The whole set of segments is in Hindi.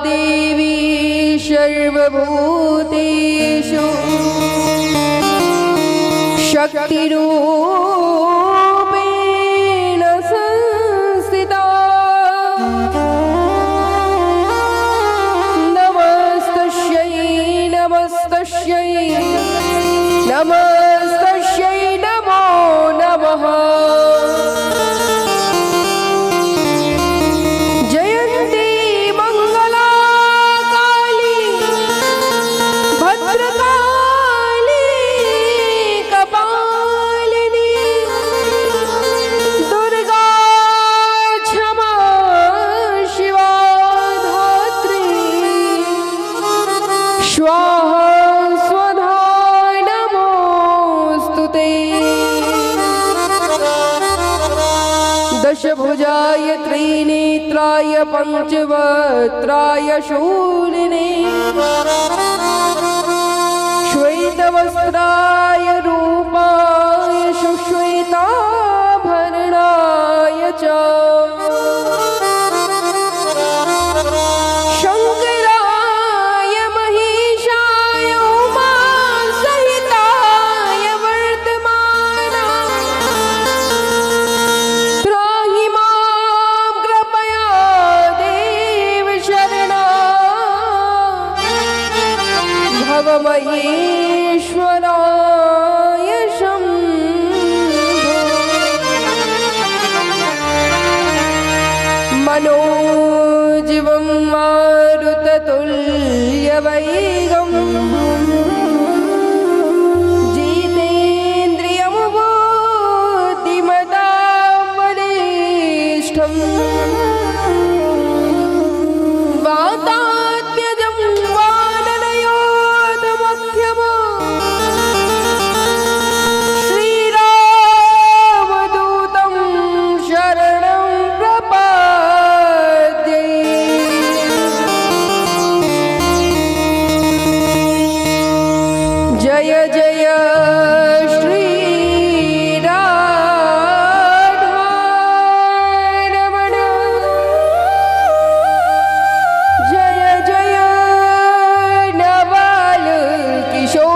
देवी सर्वभूतेषु शक्तिरूपेण संस्थिता। नमस्तस्यै नमस्तस्यै नमस्तस्यै नमो नमः। जयन्ती मंगला काली भद्रकाली कपालिनी दुर्गा क्षमा शिवा धात्री स्वाहा स्वधा नमोस्तुते। दशभुजाय त्रिनेत्राय पंचवक्त्राय शूलिने श्वेतवस्त्राय रूपाय सुश्वेताभरणाय च शंकराय महिषाय उमासहिताय वर्तमानाय त्राहि मां कृपया देव शरणाय भव महेश्वराय शम्भो। मनोजीवं मारुततुल्यवेगं जितेन्द्रियं बुद्धिमतां वरिष्ठम् वातात्म्यजं वानरयोधमुख्यम् श्रीरामदूतं शरणं प्रपद्ये। जय जय श्रीराधारमण जय जय नवल किशोर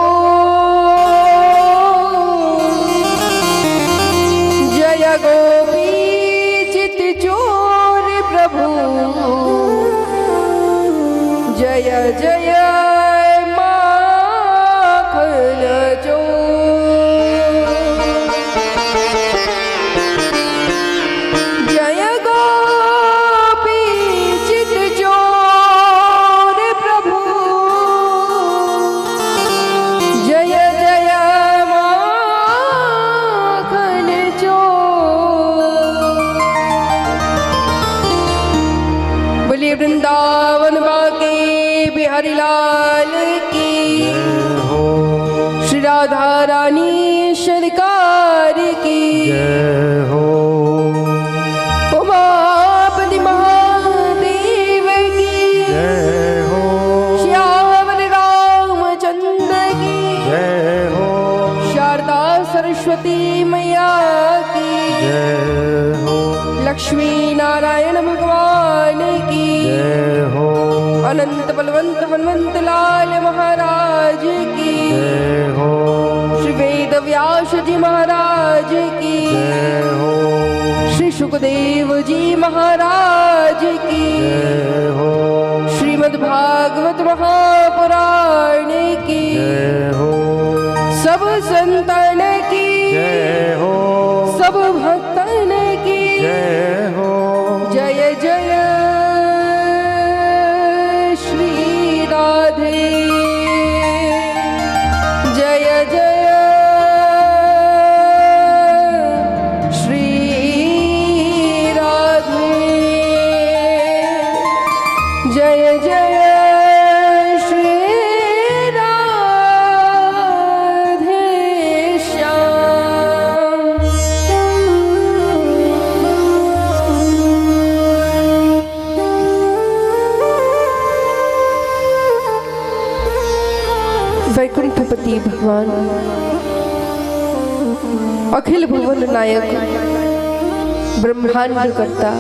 जय गोपी चित चोर प्रभु जय जय माखन चोर। जय गोपी चित चोर प्रभु जय जय माखन चोर। बोलिए वृंदावन बाके बिहारी लाल की श्री राधा रानी सरकार की जय हो। उमापति महादेव की जय हो। श्यामल रामचंद्र की जय हो। शारदा सरस्वती मैया की जय हो। लक्ष्मी नारायण भगवान की जय हो। अनंत बलवंत हनुमंत लाल महाराज की जय हो। श्री वेद व्यास जी महाराज की जय हो। श्री सुखदेव जी महाराज की जय हो। श्रीमद् भागवत महापुराण की जय हो। सब संतन की जय हो। सब भक्तन की जय हो। जय जय श्री राधे जय जय श्री राधे जय जय श्री राधे श्याम। वैकुंठपति भगवान अखिल भुवन नायक ब्रह्मांड कर्ता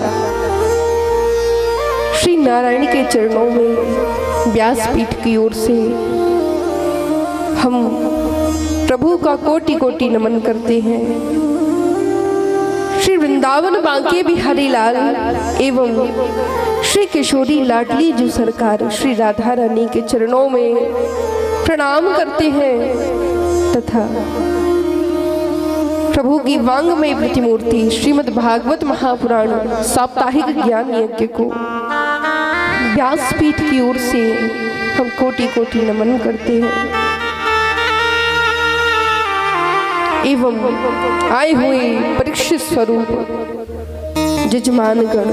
श्री नारायण के चरणों में व्यासपीठ की ओर से हम प्रभु का कोटि कोटि नमन करते हैं। श्री वृंदावन बांके बिहारी लाल एवं श्री किशोरी लाडली जी सरकार श्री राधा रानी के चरणों में प्रणाम करते हैं तथा प्रभु की वांगमय प्रतिमूर्ति श्रीमद् भागवत महापुराण साप्ताहिक ज्ञान यज्ञ को व्यासपीठ की ओर से हम कोटि कोटि नमन करते हैं एवं आए हुए परीक्षित स्वरूप जजमानगण,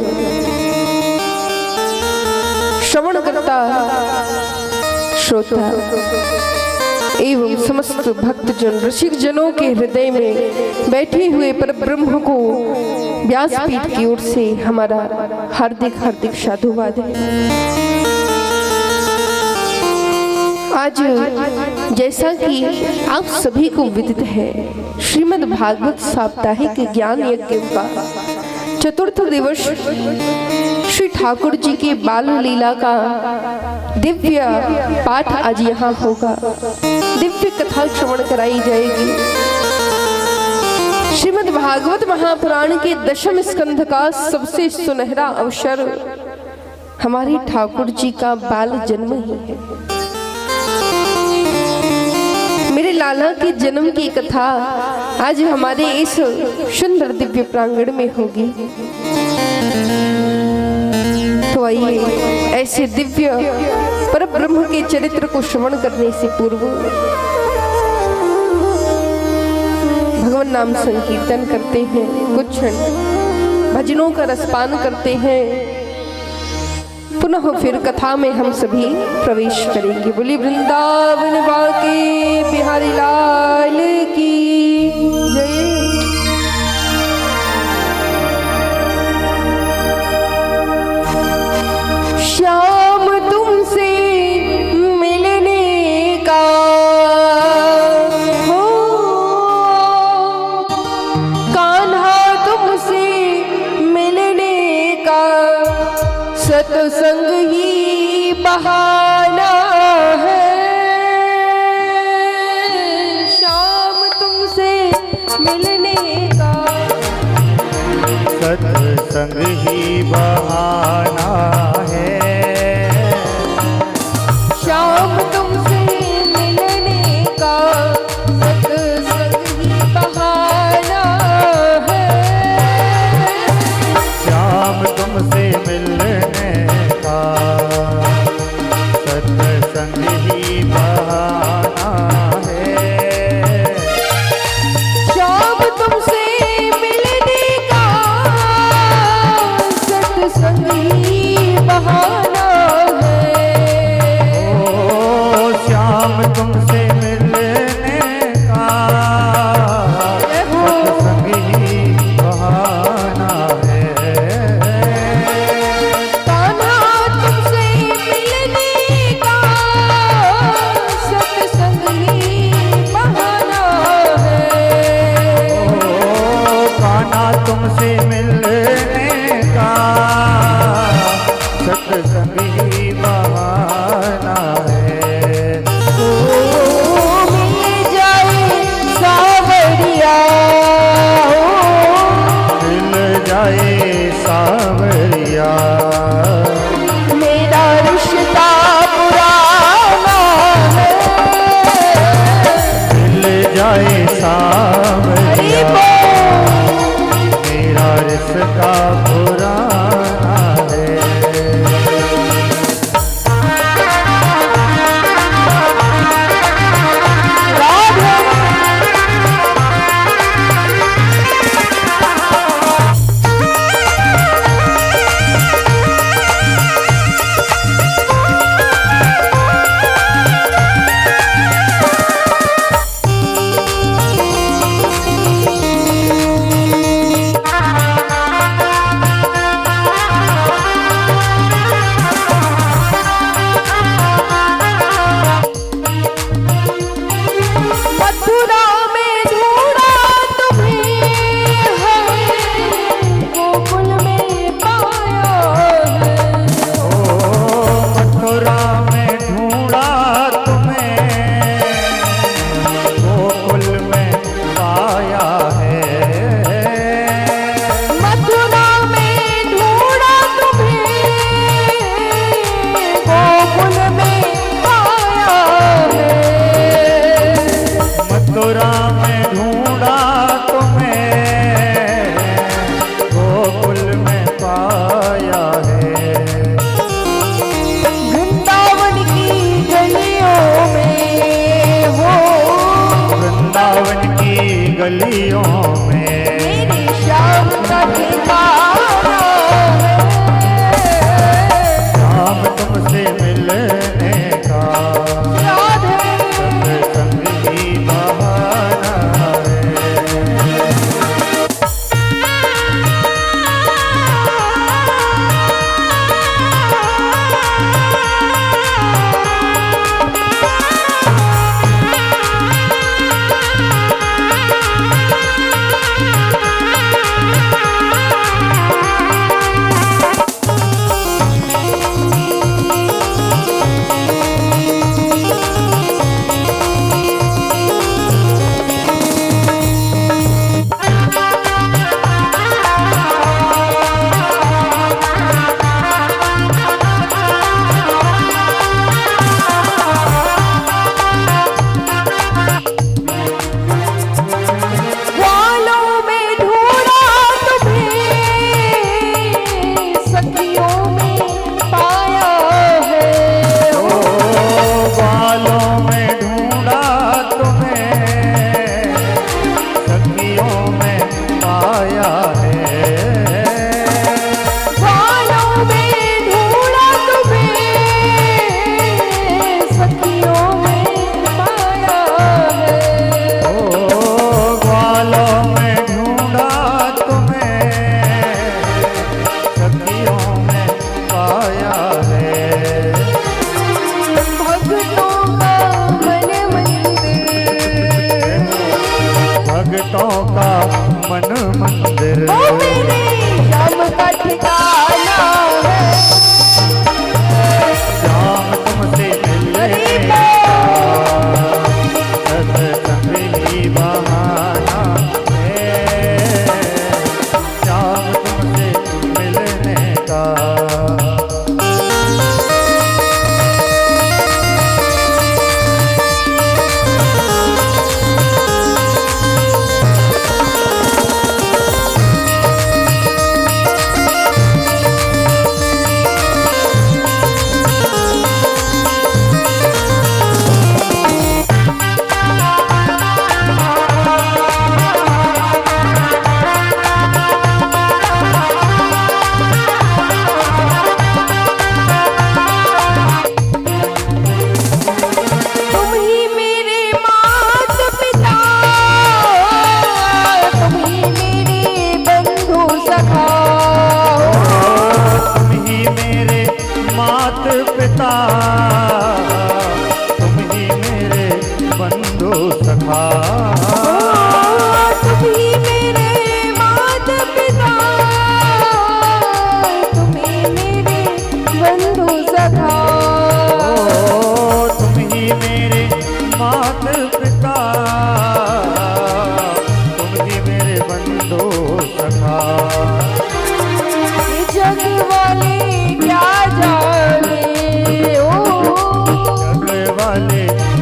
श्रवणकर्ता, श्रोता एवं समस्त भक्तजन रसिक जनों के हृदय में बैठे हुए पर ब्रह्म को व्यासपीठ की ओर से हमारा हार्दिक हार्दिक साधुवाद है। आज जैसा कि आप सभी को विदित है, श्रीमद् भागवत साप्ताहिक ज्ञान यज्ञ का चतुर्थ दिवस श्री ठाकुर जी के बाल लीला का दिव्य पाठ आज यहाँ होगा। दिव्य कथा श्रवण कराई जाएगी। श्रीमद् भागवत महापुराण के दशम स्कंध का सबसे सुनहरा अवसर हमारे ठाकुर जी का बाल जन्म ही है। मेरे लाला के जन्म की कथा आज हमारे इस सुंदर दिव्य प्रांगण में होगी। तो आइए ऐसे दिव्य पर ब्रह्म के चरित्र को श्रवण करने से पूर्व भगवान नाम संकीर्तन करते हैं, कुछ क्षण भजनों का रसपान करते हैं, पुनः फिर कथा में हम सभी प्रवेश करेंगे। बोली वृंदावन बांके बिहारी लाल की जय। श्याम तुमसे मिलने का हो, कान्हा तुमसे मिलने का सत्संग ही बहाना है। श्याम तुमसे मिलने का सत्संग ही बहाना है। श्याम तुमसे मिलने का सत्संग ही बहाना है। श्याम तुमसे मिलने का सत्संग ही बहाना है। श्याम तुमसे मिलने का सत्संग ही बहाना है। ओ श्याम तुमसे मिलने का सत्संग ही बहाना है। कान्हा तुमसे मिलने का सत्संग ही बहाना है। ओ कान्हा तुमसे मिलने का सत्संग ही बहाना है। ओ मिल जाए सावरिया, मिल जाए सावरिया, मेरा रिश्ता पुराना है। मिल जाए सावरिया, मेरा रिश्ता पुराना है। मन मंदिर। ओ मेरे श्याम का ठिकाना है, श्याम तुमसे मिलने का सत्संग ही बहाना है, श्याम तुमसे मिलने का। तुम ही मेरे बंधु सखा, तुम ही मेरे मात पिता, तुम ही मेरे बंधु सखा, तुम ही मेरे मात पिता, तुम ही मेरे बंधु सखा। ये जग वाले क्या जाने,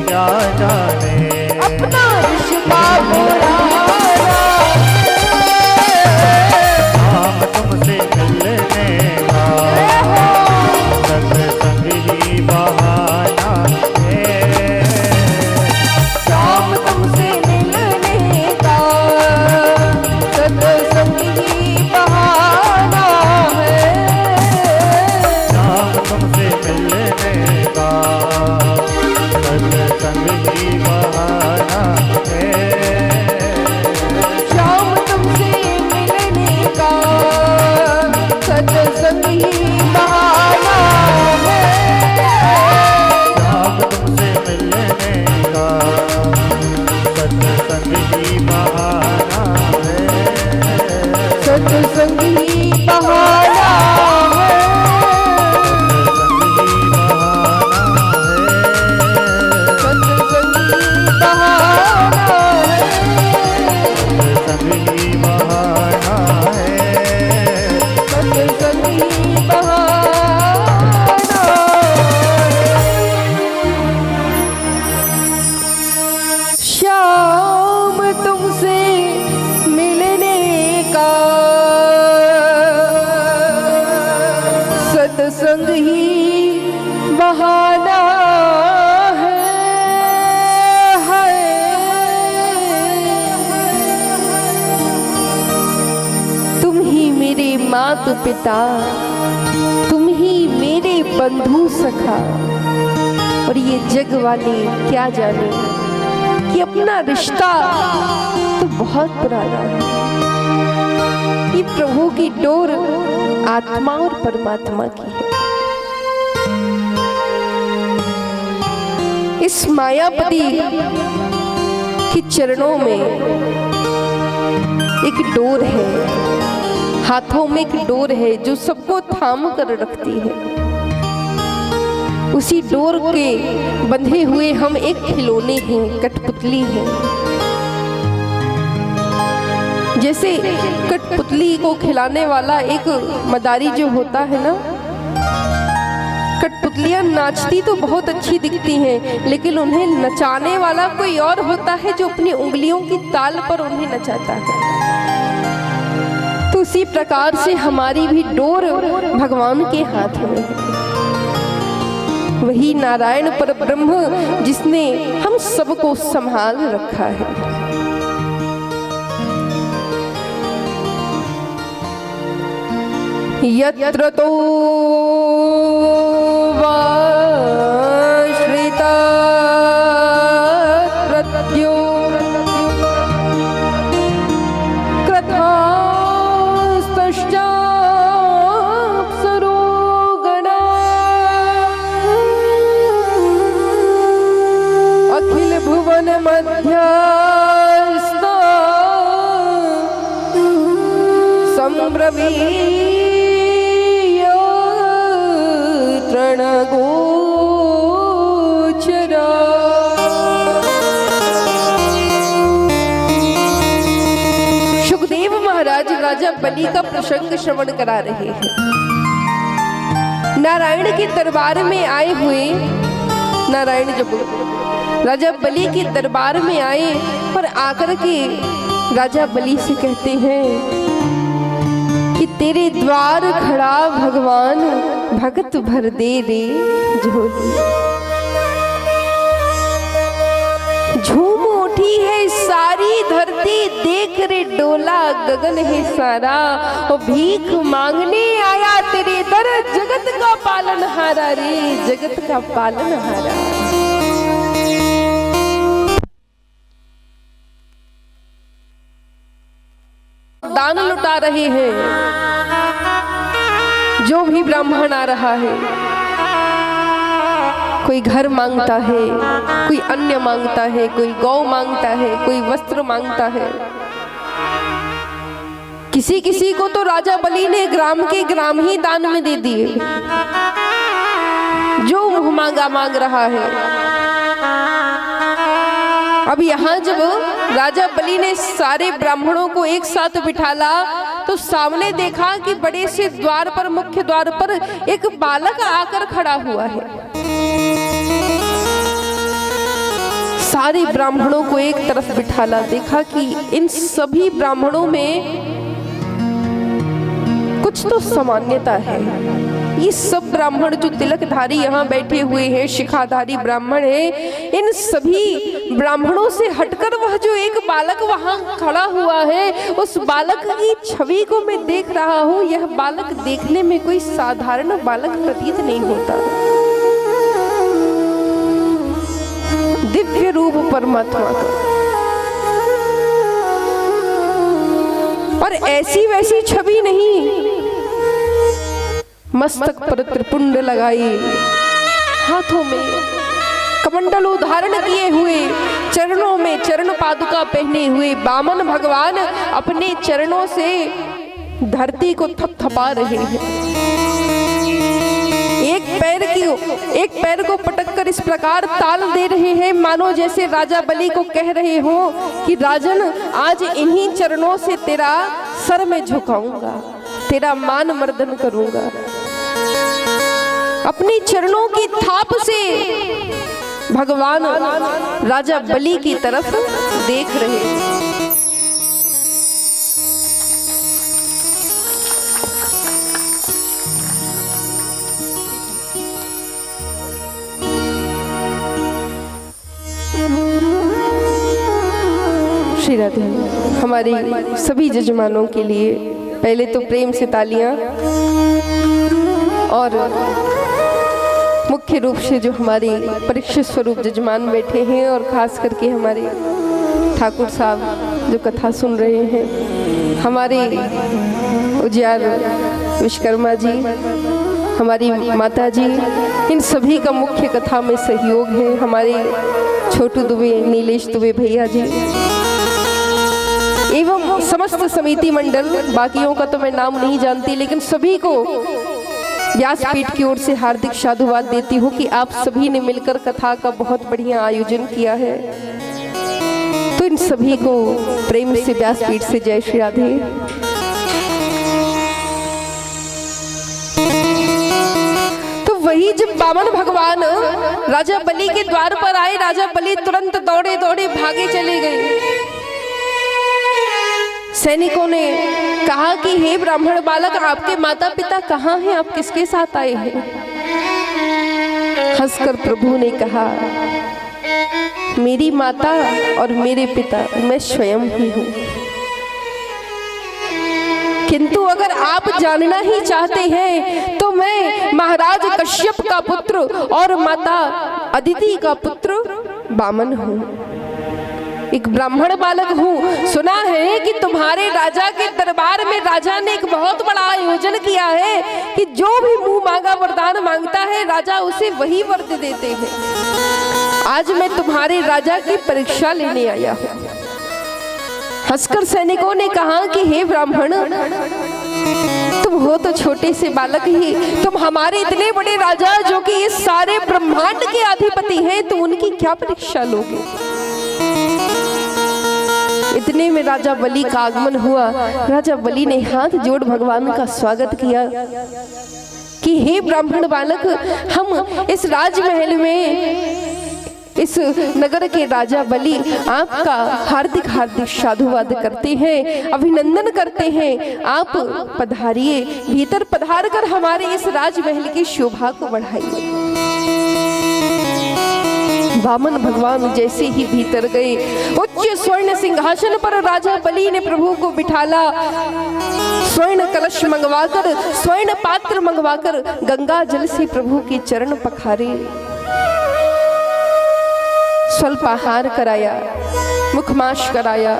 क्या जाने अपना रिश्ता पुराना, हम तुमसे मिलने का सत्संग ही बहाना है, शाम तुमसे मिलने का सत्संग ही बहाना है, शाम तुमसे मिलने का सत्संग ही बहाना है, शाम तुमसे मिलने का सत्संग ही बहाना है, शाम तुमसे मिलने का सत्संग ही बहाना है, सत्संग ही बहाना है, सत्संग ही बहाना है, सत्संग ही बहाना है, सत्संग ही बहाना है। श्याम तुमसे मिलने का सत्संग ही बहाना है। तुम ही मेरे माता पिता, तुम ही मेरे बंधु सखा, और ये जग वाले क्या जाने कि अपना रिश्ता तो बहुत पुराना है। ये प्रभु की डोर आत्मा और परमात्मा की है। इस मायापति के चरणों में एक डोर है, हाथों में एक डोर है जो सबको थाम कर रखती है। उसी डोर के बंधे हुए हम एक खिलौने हैं, कठपुतली हैं। जैसे कठपुतली को खिलाने वाला एक मदारी जो होता है ना, कठपुतलियां नाचती तो बहुत अच्छी दिखती हैं, लेकिन उन्हें नचाने वाला कोई और होता है जो अपनी उंगलियों की ताल पर उन्हें नचाता है। तो उसी प्रकार से हमारी भी डोर भगवान के हाथ में है। वही नारायण परब्रह्म जिसने हम सबको संभाल रखा है। यत्र तो वाश्रिता प्रत्यो कृतास्तश्चाप्सरो गणा अखिल भुवन मध्यस्थ तृणगोचरा। सुखदेव महाराज राजा बलि का प्रसंग श्रवण करा रहे हैं। नारायण के दरबार में आए हुए नारायण जब राजा बलि के दरबार में आए और आकर के राजा बलि से कहते हैं कि तेरे द्वार खड़ा भगवान भगत भर दे रे झोली। झूम उठी है सारी धरती, देख रे डोला गगन है सारा। और भीख मांगने आया तेरे दर, जगत का पालनहारा रे, जगत का पालनहारा। दान लुटा रहे हैं। जो भी ब्राह्मण आ रहा है, कोई घर मांगता है, कोई अन्न मांगता है, कोई गौ मांगता है, कोई वस्त्र मांगता है। किसी किसी को तो राजा बलि ने ग्राम के ग्राम ही दान में दे दिए। जो मुंह मांगा मांग रहा है। अब यहाँ जब राजा बलि ने सारे ब्राह्मणों को एक साथ बिठाला तो सामने देखा कि बड़े से द्वार पर, मुख्य द्वार पर एक बालक आकर खड़ा हुआ है। सारे ब्राह्मणों को एक तरफ बिठाला, देखा कि इन सभी ब्राह्मणों में कुछ तो सामान्यता है। ये सब ब्राह्मण जो तिलकधारी यहाँ बैठे हुए हैं, शिखाधारी ब्राह्मण हैं, इन सभी ब्राह्मणों से हटकर वह जो एक बालक वहाँ खड़ा हुआ है, उस बालक की छवि को मैं देख रहा हूँ। यह बालक देखने में कोई साधारण बालक प्रतीत नहीं होता। दिव्य रूप परमात्मा का, और ऐसी वैसी छवि नहीं। मस्तक पर त्रिपुंड लगाई, हाथों में कमंडल धारण किए हुए, चरणों में चरण पादुका पहने हुए वामन भगवान अपने चरणों से धरती को थपथपा रहे हैं। एक पैर को पटक कर इस प्रकार ताल दे रहे हैं, मानो जैसे राजा बलि को कह रहे हो कि राजन, आज इन्हीं चरणों से तेरा सर में झुकाऊंगा, तेरा मान मर्दन करूंगा। अपने चरणों की थाप से भगवान राजा बलि की तरफ देख रहे हैं। श्री राधे। हमारे सभी जजमानों के लिए पहले तो प्रेम से तालियां, और मुख्य रूप से जो हमारे परीक्षित स्वरूप जजमान बैठे हैं, और खास करके हमारे ठाकुर साहब जो कथा सुन रहे हैं, हमारे उजियार विश्वकर्मा जी, हमारी माता जी, इन सभी का मुख्य कथा में सहयोग है। हमारे छोटू दुबे, नीलेश दुबे भैया जी एवं समस्त समिति मंडल, बाकियों का तो मैं नाम नहीं जानती, लेकिन सभी को व्यासपीठ की ओर से हार्दिक साधुवाद देती हूँ कि आप सभी ने मिलकर कथा का बहुत बढ़िया आयोजन किया है। तो इन सभी को प्रेम से व्यासपीठ से जय श्री राधे। तो वही जब वामन भगवान राजा बलि के द्वार पर आए, राजा बलि तुरंत दौड़े दौड़े भागे चले गए। सैनिकों ने कहा कि हे ब्राह्मण बालक, आपके माता पिता कहाँ हैं? आप किसके साथ आए हैं? हंसकर प्रभु ने कहा, मेरी माता और मेरे पिता मैं स्वयं ही हूँ। किंतु अगर आप जानना ही चाहते हैं तो मैं महाराज कश्यप का पुत्र और माता अदिति का पुत्र वामन हूँ। एक ब्राह्मण बालक हूँ। सुना है कि तुम्हारे राजा के दरबार में राजा ने एक बहुत बड़ा आयोजन किया है कि जो भी मुंह मांगा वरदान मांगता है राजा उसे वही वर देते हैं। आज मैं तुम्हारे राजा की परीक्षा लेने आया हूँ। हंसकर सैनिकों ने कहा कि हे ब्राह्मण, तुम हो तो छोटे से बालक ही, तुम हमारे इतने बड़े राजा जो कि इस सारे ब्रह्मांड के अधिपति हैं, तो उनकी क्या परीक्षा लोगे। इतने में राजा बलि का आगमन हुआ। राजा बलि ने हाथ जोड़ भगवान का स्वागत किया कि हे ब्राह्मण बालक, हम इस राजमहल में, इस नगर के राजा बलि आपका हार्दिक हार्दिक साधुवाद करते हैं, अभिनंदन करते हैं। आप पधारिए, भीतर पधार कर हमारे इस राजमहल की शोभा को बढ़ाइए। वामन भगवान जैसे ही भीतर गए, उच्च स्वर्ण सिंहासन पर राजा बलि ने प्रभु को बिठाला। स्वर्ण कलश मंगवाकर, स्वर्ण पात्र मंगवाकर गंगा जल से प्रभु के चरण पखारे, स्वल्पाहार कराया, मुखमाश कराया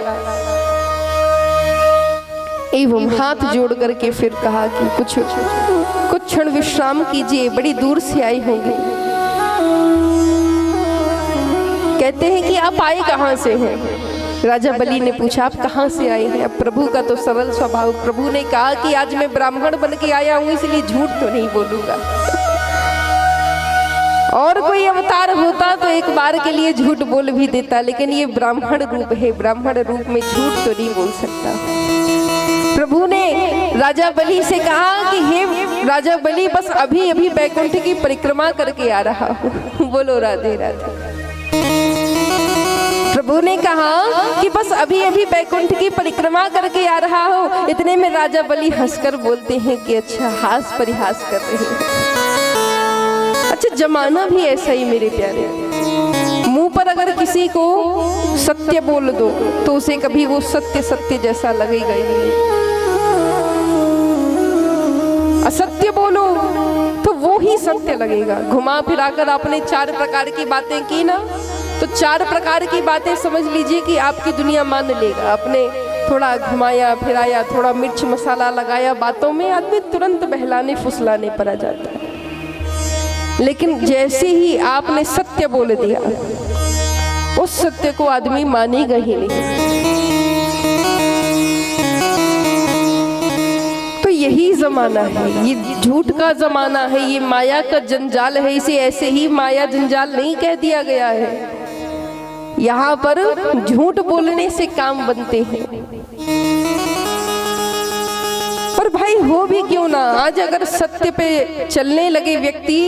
एवं हाथ जोड़ करके फिर कहा कि कुछ क्षण विश्राम कीजिए, बड़ी दूर से आई होंगे। कहते हैं कि आप आए कहाँ से हैं। राजा बलि ने पूछा, आप कहाँ से आए हैं। अब प्रभु का तो सरल स्वभाव, प्रभु ने कहा कि आज मैं ब्राह्मण बन के आया हूँ, इसलिए झूठ तो नहीं बोलूंगा। और कोई अवतार होता तो एक बार के लिए झूठ बोल भी देता, लेकिन ये ब्राह्मण रूप है, ब्राह्मण रूप में झूठ तो नहीं बोल सकता। प्रभु ने राजा बलि से कहा कि हे राजा बलि, बस अभी अभी बैकुंठ की परिक्रमा करके आ रहा हूँ। बोलो राधे राधे। प्रभु ने कहा कि बस अभी अभी बैकुंठ की परिक्रमा करके आ रहा हूँ। इतने में राजा बलि हंसकर बोलते हैं कि अच्छा, हास परिहास कर रहे हैं। अच्छा, जमाना भी ऐसा ही मेरे प्यारे, मुंह पर अगर किसी को सत्य बोल दो तो उसे कभी वो सत्य सत्य जैसा लगेगा ही नहीं। असत्य बोलो तो वो ही सत्य लगेगा। घुमा फिराकर आपने 4 प्रकार की बातें की ना, तो 4 प्रकार की बातें समझ लीजिए कि आपकी दुनिया मान लेगा। आपने थोड़ा घुमाया फिराया, थोड़ा मिर्च मसाला लगाया बातों में, आदमी तुरंत बहलाने फुसलाने पर आ जाता है। लेकिन जैसे ही आपने सत्य बोल दिया, उस सत्य को आदमी मानेगा ही नहीं। तो यही जमाना है, ये झूठ का जमाना है, ये माया का जंजाल है। इसे ऐसे ही माया जंजाल नहीं कह दिया गया है। यहाँ पर झूठ बोलने से काम बनते हैं। पर भाई हो भी क्यों ना, आज अगर सत्य पे चलने लगे व्यक्ति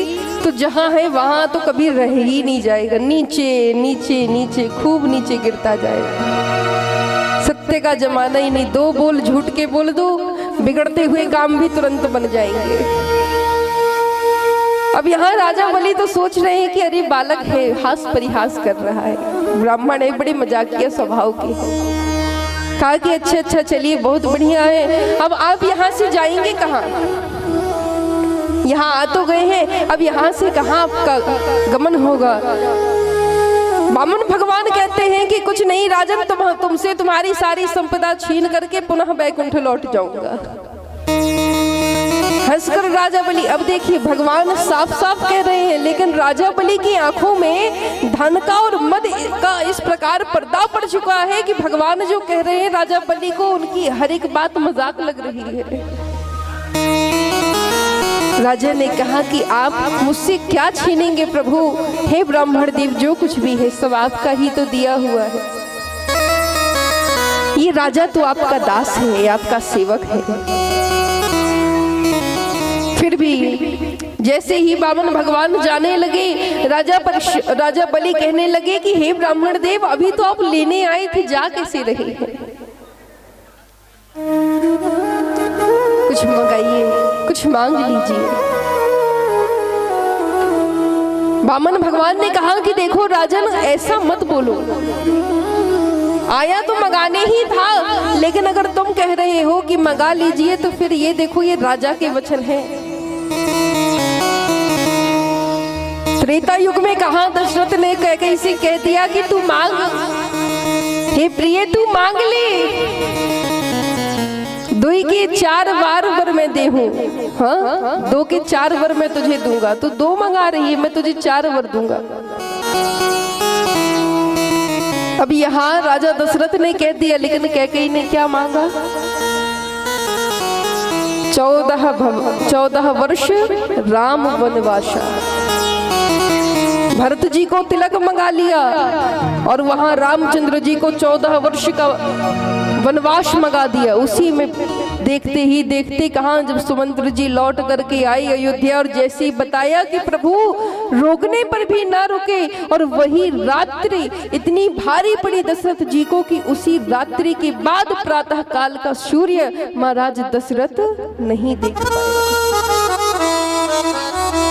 तो जहां है वहां तो कभी रह ही नहीं जाएगा, नीचे नीचे नीचे खूब नीचे गिरता जाएगा। सत्य का जमाना ही नहीं। 2 बोल झूठ के बोल दो, बिगड़ते हुए काम भी तुरंत बन जाएंगे। अब यहाँ राजा बलि तो सोच रहे हैं कि अरे बालक है, हास परिहास कर रहा है, ब्राह्मण है, बड़े मजाकिया स्वभाव के हैं। कहा कि अच्छा चलिए, बहुत बढ़िया है। अब आप यहाँ से जाएंगे कहाँ? यहाँ आ तो गए हैं, अब यहाँ से कहाँ आपका गमन होगा? वामन भगवान कहते हैं कि कुछ नहीं राजन, तुमसे तुम्हारी सारी संपदा छीन करके पुनः बैकुंठ लौट जाऊंगा। हंसकर राजा बलि, अब देखिए भगवान साफ साफ कह रहे हैं, लेकिन राजा बलि की आंखों में धन का और मद का इस प्रकार पर्दा पड़ चुका है कि भगवान जो कह रहे हैं राजा बलि को, उनकी हर एक बात मजाक लग रही है। राजा ने कहा कि आप मुझसे क्या छीनेंगे प्रभु? हे ब्राह्मण देव, जो कुछ भी है सब आपका ही तो दिया हुआ है। ये राजा तो आपका दास है, आपका सेवक है। फिर भी जैसे ही वामन भगवान जाने लगे, राजा बलि कहने लगे कि हे ब्राह्मण देव, अभी तो आप लेने आए थे, जा कैसे रहे हैं? कुछ मंगाइए, कुछ मांग लीजिए। वामन भगवान ने कहा कि देखो राजन, ऐसा मत बोलो, आया तो मंगाने ही था, लेकिन अगर तुम कह रहे हो कि मंगा लीजिए तो फिर ये देखो, ये राजा के वचन है। त्रेता युग में कहा दशरथ ने कैकेयी से कह दिया कि तू मांग, हे प्रिय तू मांग ले, 2 के 4 वर मैं दे हूँ। हाँ, 2 के 4 वर मैं तुझे दूंगा। तू 2 मंगा रही है, मैं तुझे 4 वर दूंगा। अब यहाँ राजा दशरथ ने कह दिया, लेकिन कैकेयी ने क्या मांगा? 14 वर्ष राम वनवासा। भरत जी को तिलक मंगा लिया और वहां रामचंद्र जी को 14 वर्ष का वनवास मंगा दिया। उसी में देखते ही देखते कहां जब सुमंत्र जी लौट करके आई अयोध्या और जैसे ही बताया कि प्रभु रोकने पर भी ना रुके, और वही रात्रि इतनी भारी पड़ी दशरथ जी को कि उसी रात्रि के बाद प्रातः काल का सूर्य महाराज दशरथ नहीं देख पाए।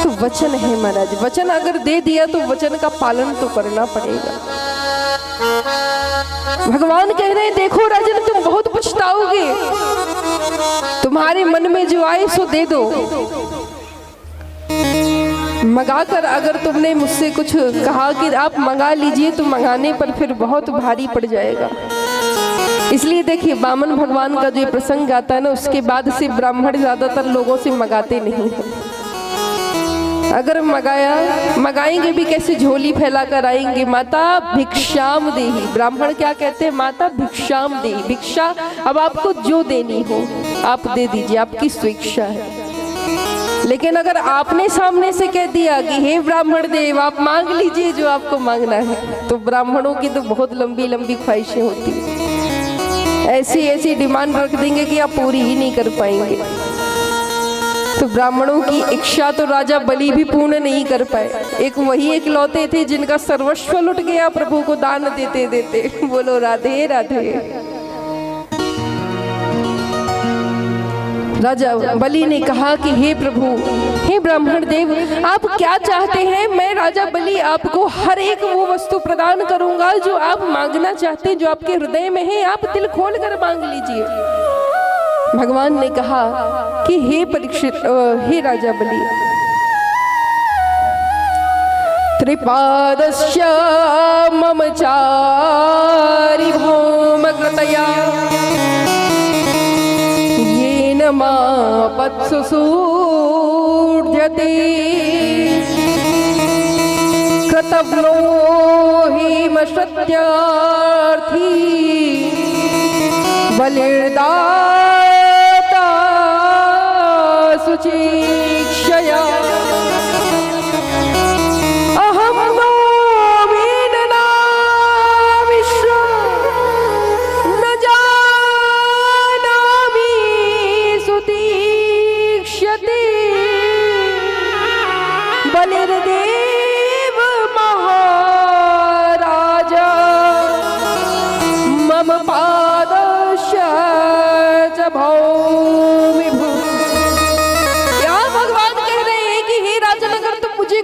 तो वचन है महाराज, वचन अगर दे दिया तो वचन का पालन तो करना पड़ेगा। भगवान कह रहे हैं देखो राजन तुम बहुत पछताओगे, तुम्हारे मन में जो आए सो दे दो। मंगाकर अगर तुमने मुझसे कुछ कहा कि आप मंगा लीजिए तो मंगाने पर फिर बहुत भारी पड़ जाएगा। इसलिए देखिए वामन भगवान का जो प्रसंग आता है ना, उसके बाद से ब्राह्मण ज्यादातर लोगों से मंगाते नहीं हैं। अगर मंगाएंगे भी कैसे, झोली फैला कर आएंगे, माता भिक्षाम देही। ब्राह्मण क्या कहते हैं, माता भिक्षाम देही, भिक्षा अब आपको जो देनी हो आप दे दीजिए, आपकी स्वेच्छा है। लेकिन अगर आपने सामने से कह दिया कि हे ब्राह्मण देव आप मांग लीजिए जो आपको मांगना है, तो ब्राह्मणों की तो बहुत लंबी लंबी ख्वाहिशें होती हैं, ऐसी ऐसी डिमांड रख देंगे कि आप पूरी ही नहीं कर पाएंगे। तो ब्राह्मणों की इच्छा तो राजा बलि भी पूर्ण नहीं कर पाए। एक वही इकलौते थे जिनका सर्वस्व लुट गया प्रभु को दान देते देते। बोलो राधे राधे। राजा बलि ने कहा कि हे प्रभु, हे ब्राह्मण देव आप क्या चाहते हैं, मैं राजा बलि आपको हर एक वो वस्तु प्रदान करूंगा जो आप मांगना चाहते हैं, जो आपके हृदय में है आप दिल खोल कर मांग लीजिए। भगवान ने कहा कि हे परीक्षित, हे राजा बलि, त्रिपादस्य मम चारि भौमकृतया येन मापत्सु सूर्ध्यते कृतव्नो हि मश्रत्यार्थी बलिर्दा सुचीक्षया अहं नोमीनना विश्व न जानामि सुतीक्ष्यते बलिर्देव महाराजा मम पादस्य च भौमि भू।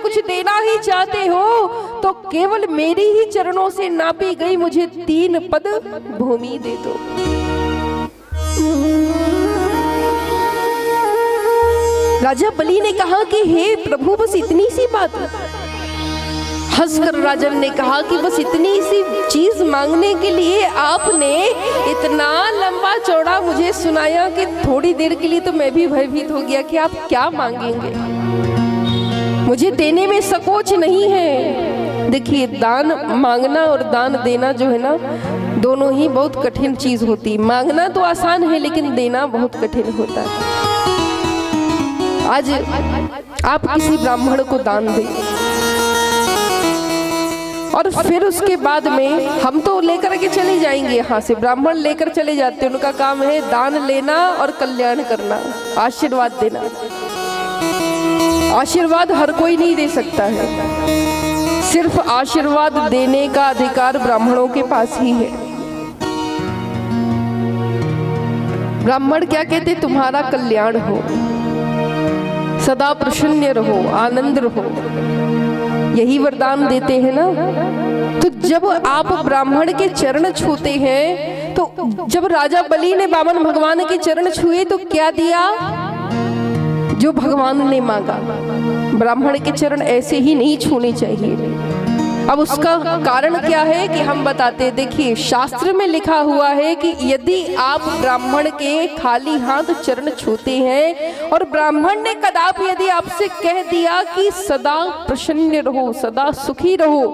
कुछ देना ही चाहते हो तो केवल मेरी ही चरणों से नापी गई मुझे 3 पद भूमि दे दो। राजा बलि ने कहा कि हे प्रभु बस इतनी सी बात। हंसकर राजन ने कहा कि बस इतनी सी चीज मांगने के लिए आपने इतना लंबा चौड़ा मुझे सुनाया कि थोड़ी देर के लिए तो मैं भी भयभीत हो गया कि आप क्या मांगेंगे। मुझे देने में संकोच नहीं है। देखिए दान मांगना और दान देना जो है ना, दोनों ही बहुत कठिन चीज होती है। मांगना तो आसान है लेकिन देना बहुत कठिन होता है। आज आप किसी ब्राह्मण को दान दें और फिर उसके बाद में हम तो लेकर के चले जाएंगे, यहाँ से ब्राह्मण लेकर चले जाते हैं, उनका काम है दान लेना और कल्याण करना, आशीर्वाद देना। आशीर्वाद हर कोई नहीं दे सकता है, सिर्फ आशीर्वाद देने का अधिकार ब्राह्मणों के पास ही है। ब्राह्मण क्या कहते, तुम्हारा कल्याण हो, सदा प्रसन्न रहो, आनंद रहो, यही वरदान देते हैं ना। तो जब आप ब्राह्मण के चरण छूते हैं, तो जब राजा बलि ने वामन भगवान के चरण छुए तो क्या दिया, जो भगवान ने मांगा। ब्राह्मण के चरण ऐसे ही नहीं छूने चाहिए। अब उसका कारण क्या है कि हम बताते, देखिए शास्त्र में लिखा हुआ है कि यदि आप ब्राह्मण के खाली हाथ चरण छूते हैं और ब्राह्मण ने कदापि यदि आपसे कह दिया कि सदा प्रसन्न रहो, सदा सुखी रहो,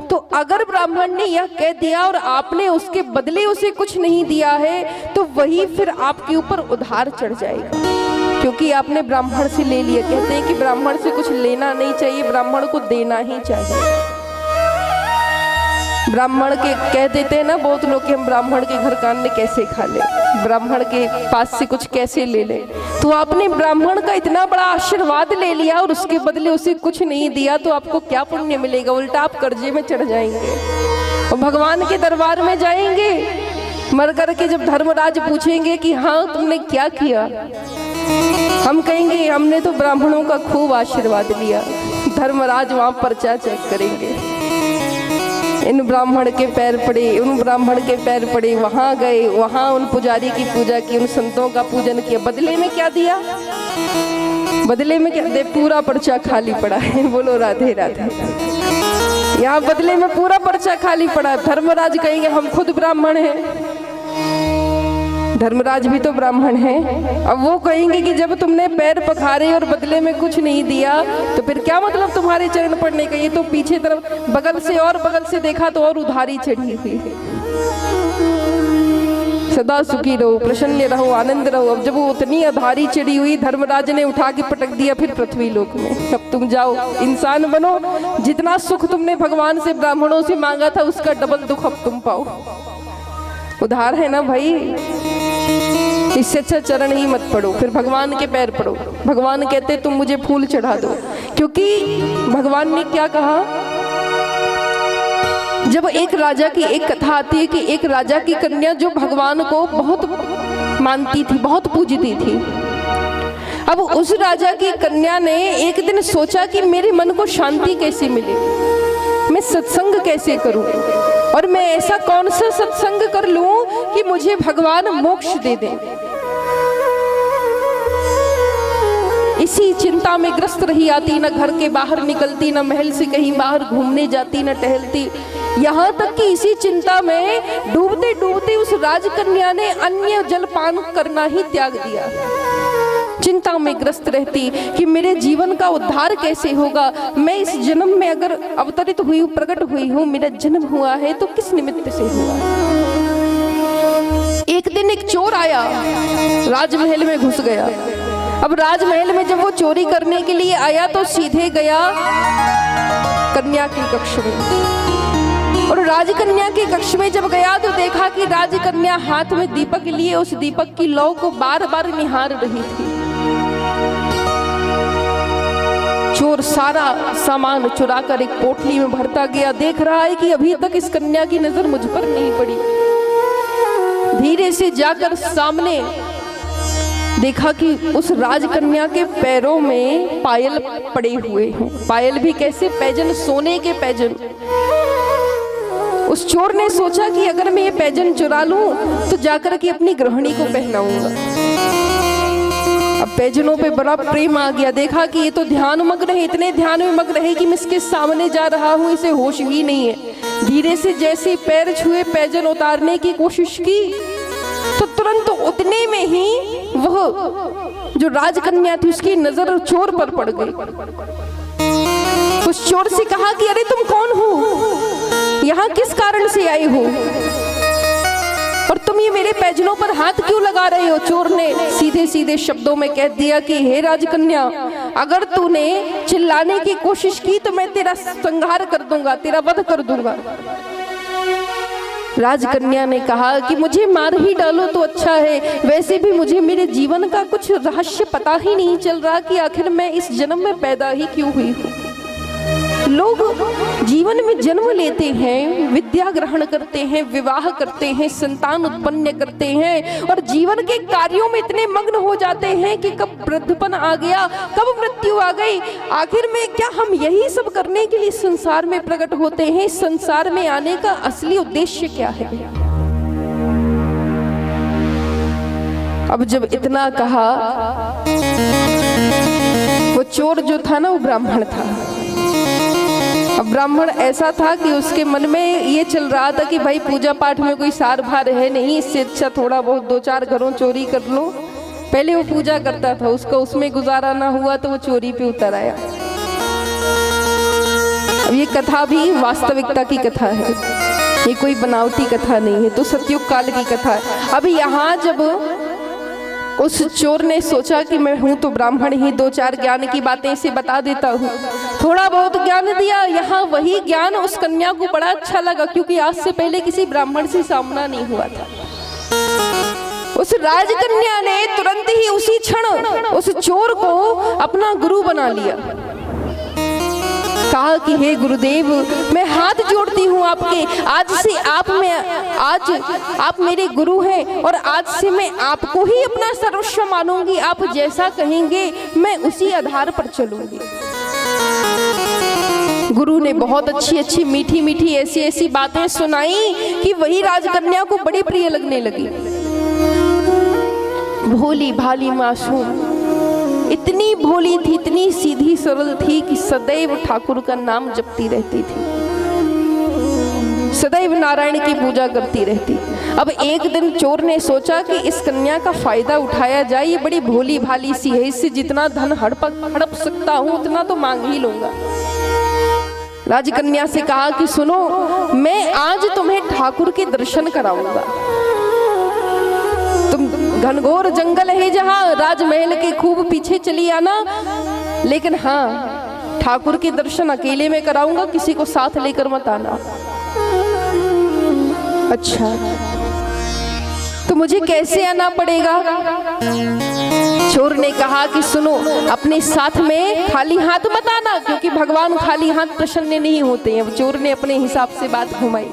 तो अगर ब्राह्मण ने यह कह दिया और आपने उसके बदले उसे कुछ नहीं दिया है, तो वही फिर आपके ऊपर उधार चढ़ जाएगा। क्योंकि आपने ब्राह्मण से ले लिया। कहते हैं कि ब्राह्मण से कुछ लेना नहीं चाहिए, ब्राह्मण को देना ही चाहिए। ब्राह्मण के कह देते हैं ना बहुत लोग कि हम ब्राह्मण के घर का अन्न कैसे खा ले, ब्राह्मण के पास से कुछ कैसे ले ले। तो आपने ब्राह्मण का इतना बड़ा आशीर्वाद ले लिया और उसके बदले उसे कुछ नहीं दिया, तो आपको क्या पुण्य मिलेगा? उल्टा आप कर्जे में चढ़ जाएंगे और भगवान के दरबार में जाएंगे मर करके। जब धर्मराज पूछेंगे कि हाँ तुमने क्या किया, हम कहेंगे हमने तो ब्राह्मणों का खूब आशीर्वाद लिया। धर्मराज वहां पर्चा चेक करेंगे, इन ब्राह्मण के पैर पड़े, उन ब्राह्मण के पैर पड़े, वहां गए, वहां उन पुजारी की पूजा की, उन संतों का पूजन किया, बदले में क्या दिया? बदले में क्या दे? पूरा पर्चा खाली पड़ा है। बोलो राधे राधे। यहाँ बदले में पूरा पर्चा खाली पड़ा है। धर्मराज कहेंगे हम खुद ब्राह्मण हैं, धर्मराज भी तो ब्राह्मण है। अब वो कहेंगे कि जब तुमने पैर पखारे और बदले में कुछ नहीं दिया तो फिर क्या मतलब तुम्हारे चरण पड़ने का? ये तो पीछे तरफ बगल से और बगल से देखा तो और उधारी चढ़ी हुई है। सदा सुखी रहो, प्रसन्न रहो, आनंद रहो। अब जब वो उतनी उधारी चढ़ी हुई, धर्मराज ने उठा के पटक दिया फिर पृथ्वी लोक में। अब तुम जाओ इंसान बनो, जितना सुख तुमने भगवान से ब्राह्मणों से मांगा था उसका डबल दुख अब तुम पाओ। उधार है ना भाई, इससे अच्छा चरण ही मत पड़ो, फिर भगवान के पैर पड़ो। भगवान कहते तुम मुझे फूल चढ़ा दो, क्योंकि भगवान ने क्या कहा? जब एक राजा की एक कथा आती है कि एक राजा की कन्या जो भगवान को बहुत मानती थी, बहुत पूजती थी। अब उस राजा की कन्या ने एक दिन सोचा कि मेरे मन को शांति कैसे मिले, मैं सत्संग कैसे करूं, और मैं ऐसा कौन सा सत्संग कर लूं कि मुझे भगवान मोक्ष दे दे। इसी चिंता में ग्रस्त रही आती, न घर के बाहर निकलती, न महल से कहीं बाहर घूमने जाती, न टहलती। यहाँ तक कि इसी चिंता में डूबते डूबते उस राजकन्या ने अन्य जलपान करना ही त्याग दिया। चिंता में ग्रस्त रहती कि मेरे जीवन का उद्धार कैसे होगा, मैं इस जन्म में अगर अवतरित हुई हूँ, प्रकट हुई हूँ, मेरा जन्म हुआ है तो किस निमित्त से हुआ। एक दिन एक चोर आया, राजमहल में घुस गया। अब राजमहल में जब वो चोरी करने के लिए आया तो सीधे गया कन्या के कक्ष में, और राजकन्या के कक्ष में जब गया तो देखा कि राजकन्या हाथ में दीपक लिए उस दीपक की लौ को बार बार निहार रही थी। चोर सारा सामान चुराकर एक पोटली में भरता गया। देख रहा है कि अभी तक इस कन्या की नजर मुझ पर नहीं पड़ी। धीरे से जाकर सामने देखा कि उस राजकन्या के पैरों में पायल पड़े हुए हैं। पायल भी कैसे? पैजन, सोने के पैजन। उस चोर ने सोचा कि अगर मैं ये पैजन चुरा लूं तो जाकर के अपनी गृहिणी को पहनाऊंगा। अब पैजनों पे बड़ा प्रेम आ गया। देखा कि ये तो ध्यान मग्न है, इतने ध्यान में मग्न है कि मैं इसके सामने जा रहा हूं, इसे होश ही नहीं है। धीरे से जैसे पैर छुए, पैजन उतारने की कोशिश की तो तुरंत उतने में ही वह जो राजकन्या थी उसकी नजर चोर पर पड़ गई। उस चोर से कहा कि अरे तुम कौन हो, यहाँ किस कारण से आई हो, और तुम ये मेरे पैजनों पर हाथ क्यों लगा रहे हो? चोर ने सीधे सीधे शब्दों में कह दिया कि हे राजकन्या, अगर तूने चिल्लाने की कोशिश की तो मैं तेरा संहार कर दूंगा, तेरा वध कर दूंगा। राजकन्या ने कहा कि मुझे मार ही डालो तो अच्छा है, वैसे भी मुझे मेरे जीवन का कुछ रहस्य पता ही नहीं चल रहा कि आखिर मैं इस जन्म में पैदा ही क्यों हुई हूँ। लोग जीवन में जन्म लेते हैं, विद्या ग्रहण करते हैं, विवाह करते हैं, संतान उत्पन्न करते हैं और जीवन के कार्यों में इतने मग्न हो जाते हैं कि कब वृद्धपन आ गया, कब मृत्यु आ गई। आखिर में क्या हम यही सब करने के लिए संसार में प्रकट होते हैं? संसार में आने का असली उद्देश्य क्या है? अब जब इतना कहा, वो चोर जो था ना वो ब्राह्मण था। अब ब्राह्मण ऐसा था कि उसके मन में ये चल रहा था कि भाई पूजा पाठ में कोई सार भार है नहीं, इससे अच्छा थोड़ा बहुत 2-4 घरों चोरी कर लो। पहले वो पूजा करता था, उसका उसमें गुजारा ना हुआ तो वो चोरी पे उतर आया। अब ये कथा भी वास्तविकता की कथा है, ये कोई बनावटी कथा नहीं है, तो सतयुग काल की कथा है। अब यहाँ जब उस चोर ने सोचा कि मैं हूं तो ब्राह्मण ही, दो चार ज्ञान की बातें इसे बता देता हूँ। थोड़ा बहुत ज्ञान दिया। यहाँ वही ज्ञान उस कन्या को बड़ा अच्छा लगा, क्योंकि आज से पहले किसी ब्राह्मण से सामना नहीं हुआ था। उस राजकन्या ने तुरंत ही उसी क्षण उस चोर को अपना गुरु बना लिया। कहा कि हे गुरुदेव, मैं हाथ जोड़ती हूँ आपके, आज से आप मेरे गुरु हैं और आज से मैं आपको ही अपना सर्वस्व मानूंगी। आप जैसा कहेंगे मैं उसी आधार पर चलूंगी। गुरु ने बहुत अच्छी अच्छी मीठी मीठी ऐसी ऐसी बातें सुनाई कि वही राजकन्या को बड़ी प्रिय लगने लगी। भोली भाली मासूम, इतनी भोली थी, इतनी सीधी सरल थी कि सदैव ठाकुर का नाम जपती रहती थी, सदैव नारायण की पूजा करती रहती। अब एक दिन चोर ने सोचा कि इस कन्या का फायदा उठाया जाए, ये बड़ी भोली भाली सी है, इससे जितना धन हड़प सकता हूँ उतना तो मांग ही लूंगा। राजकन्या से कहा कि सुनो, मैं आज तुम्हें ठाकुर के दर्शन कराऊंगा। तुम घनघोर जंगल है जहाँ, राजमहल के खूब पीछे चली आना, लेकिन हाँ ठाकुर के दर्शन अकेले में कराऊंगा, किसी को साथ लेकर मत आना। अच्छा, तो मुझे कैसे आना पड़ेगा? चोर ने कहा कि सुनो, अपने साथ में खाली हाथ मत आना, क्योंकि भगवान खाली हाथ प्रसन्न नहीं होते हैं। चोर ने अपने हिसाब से बात घुमाई।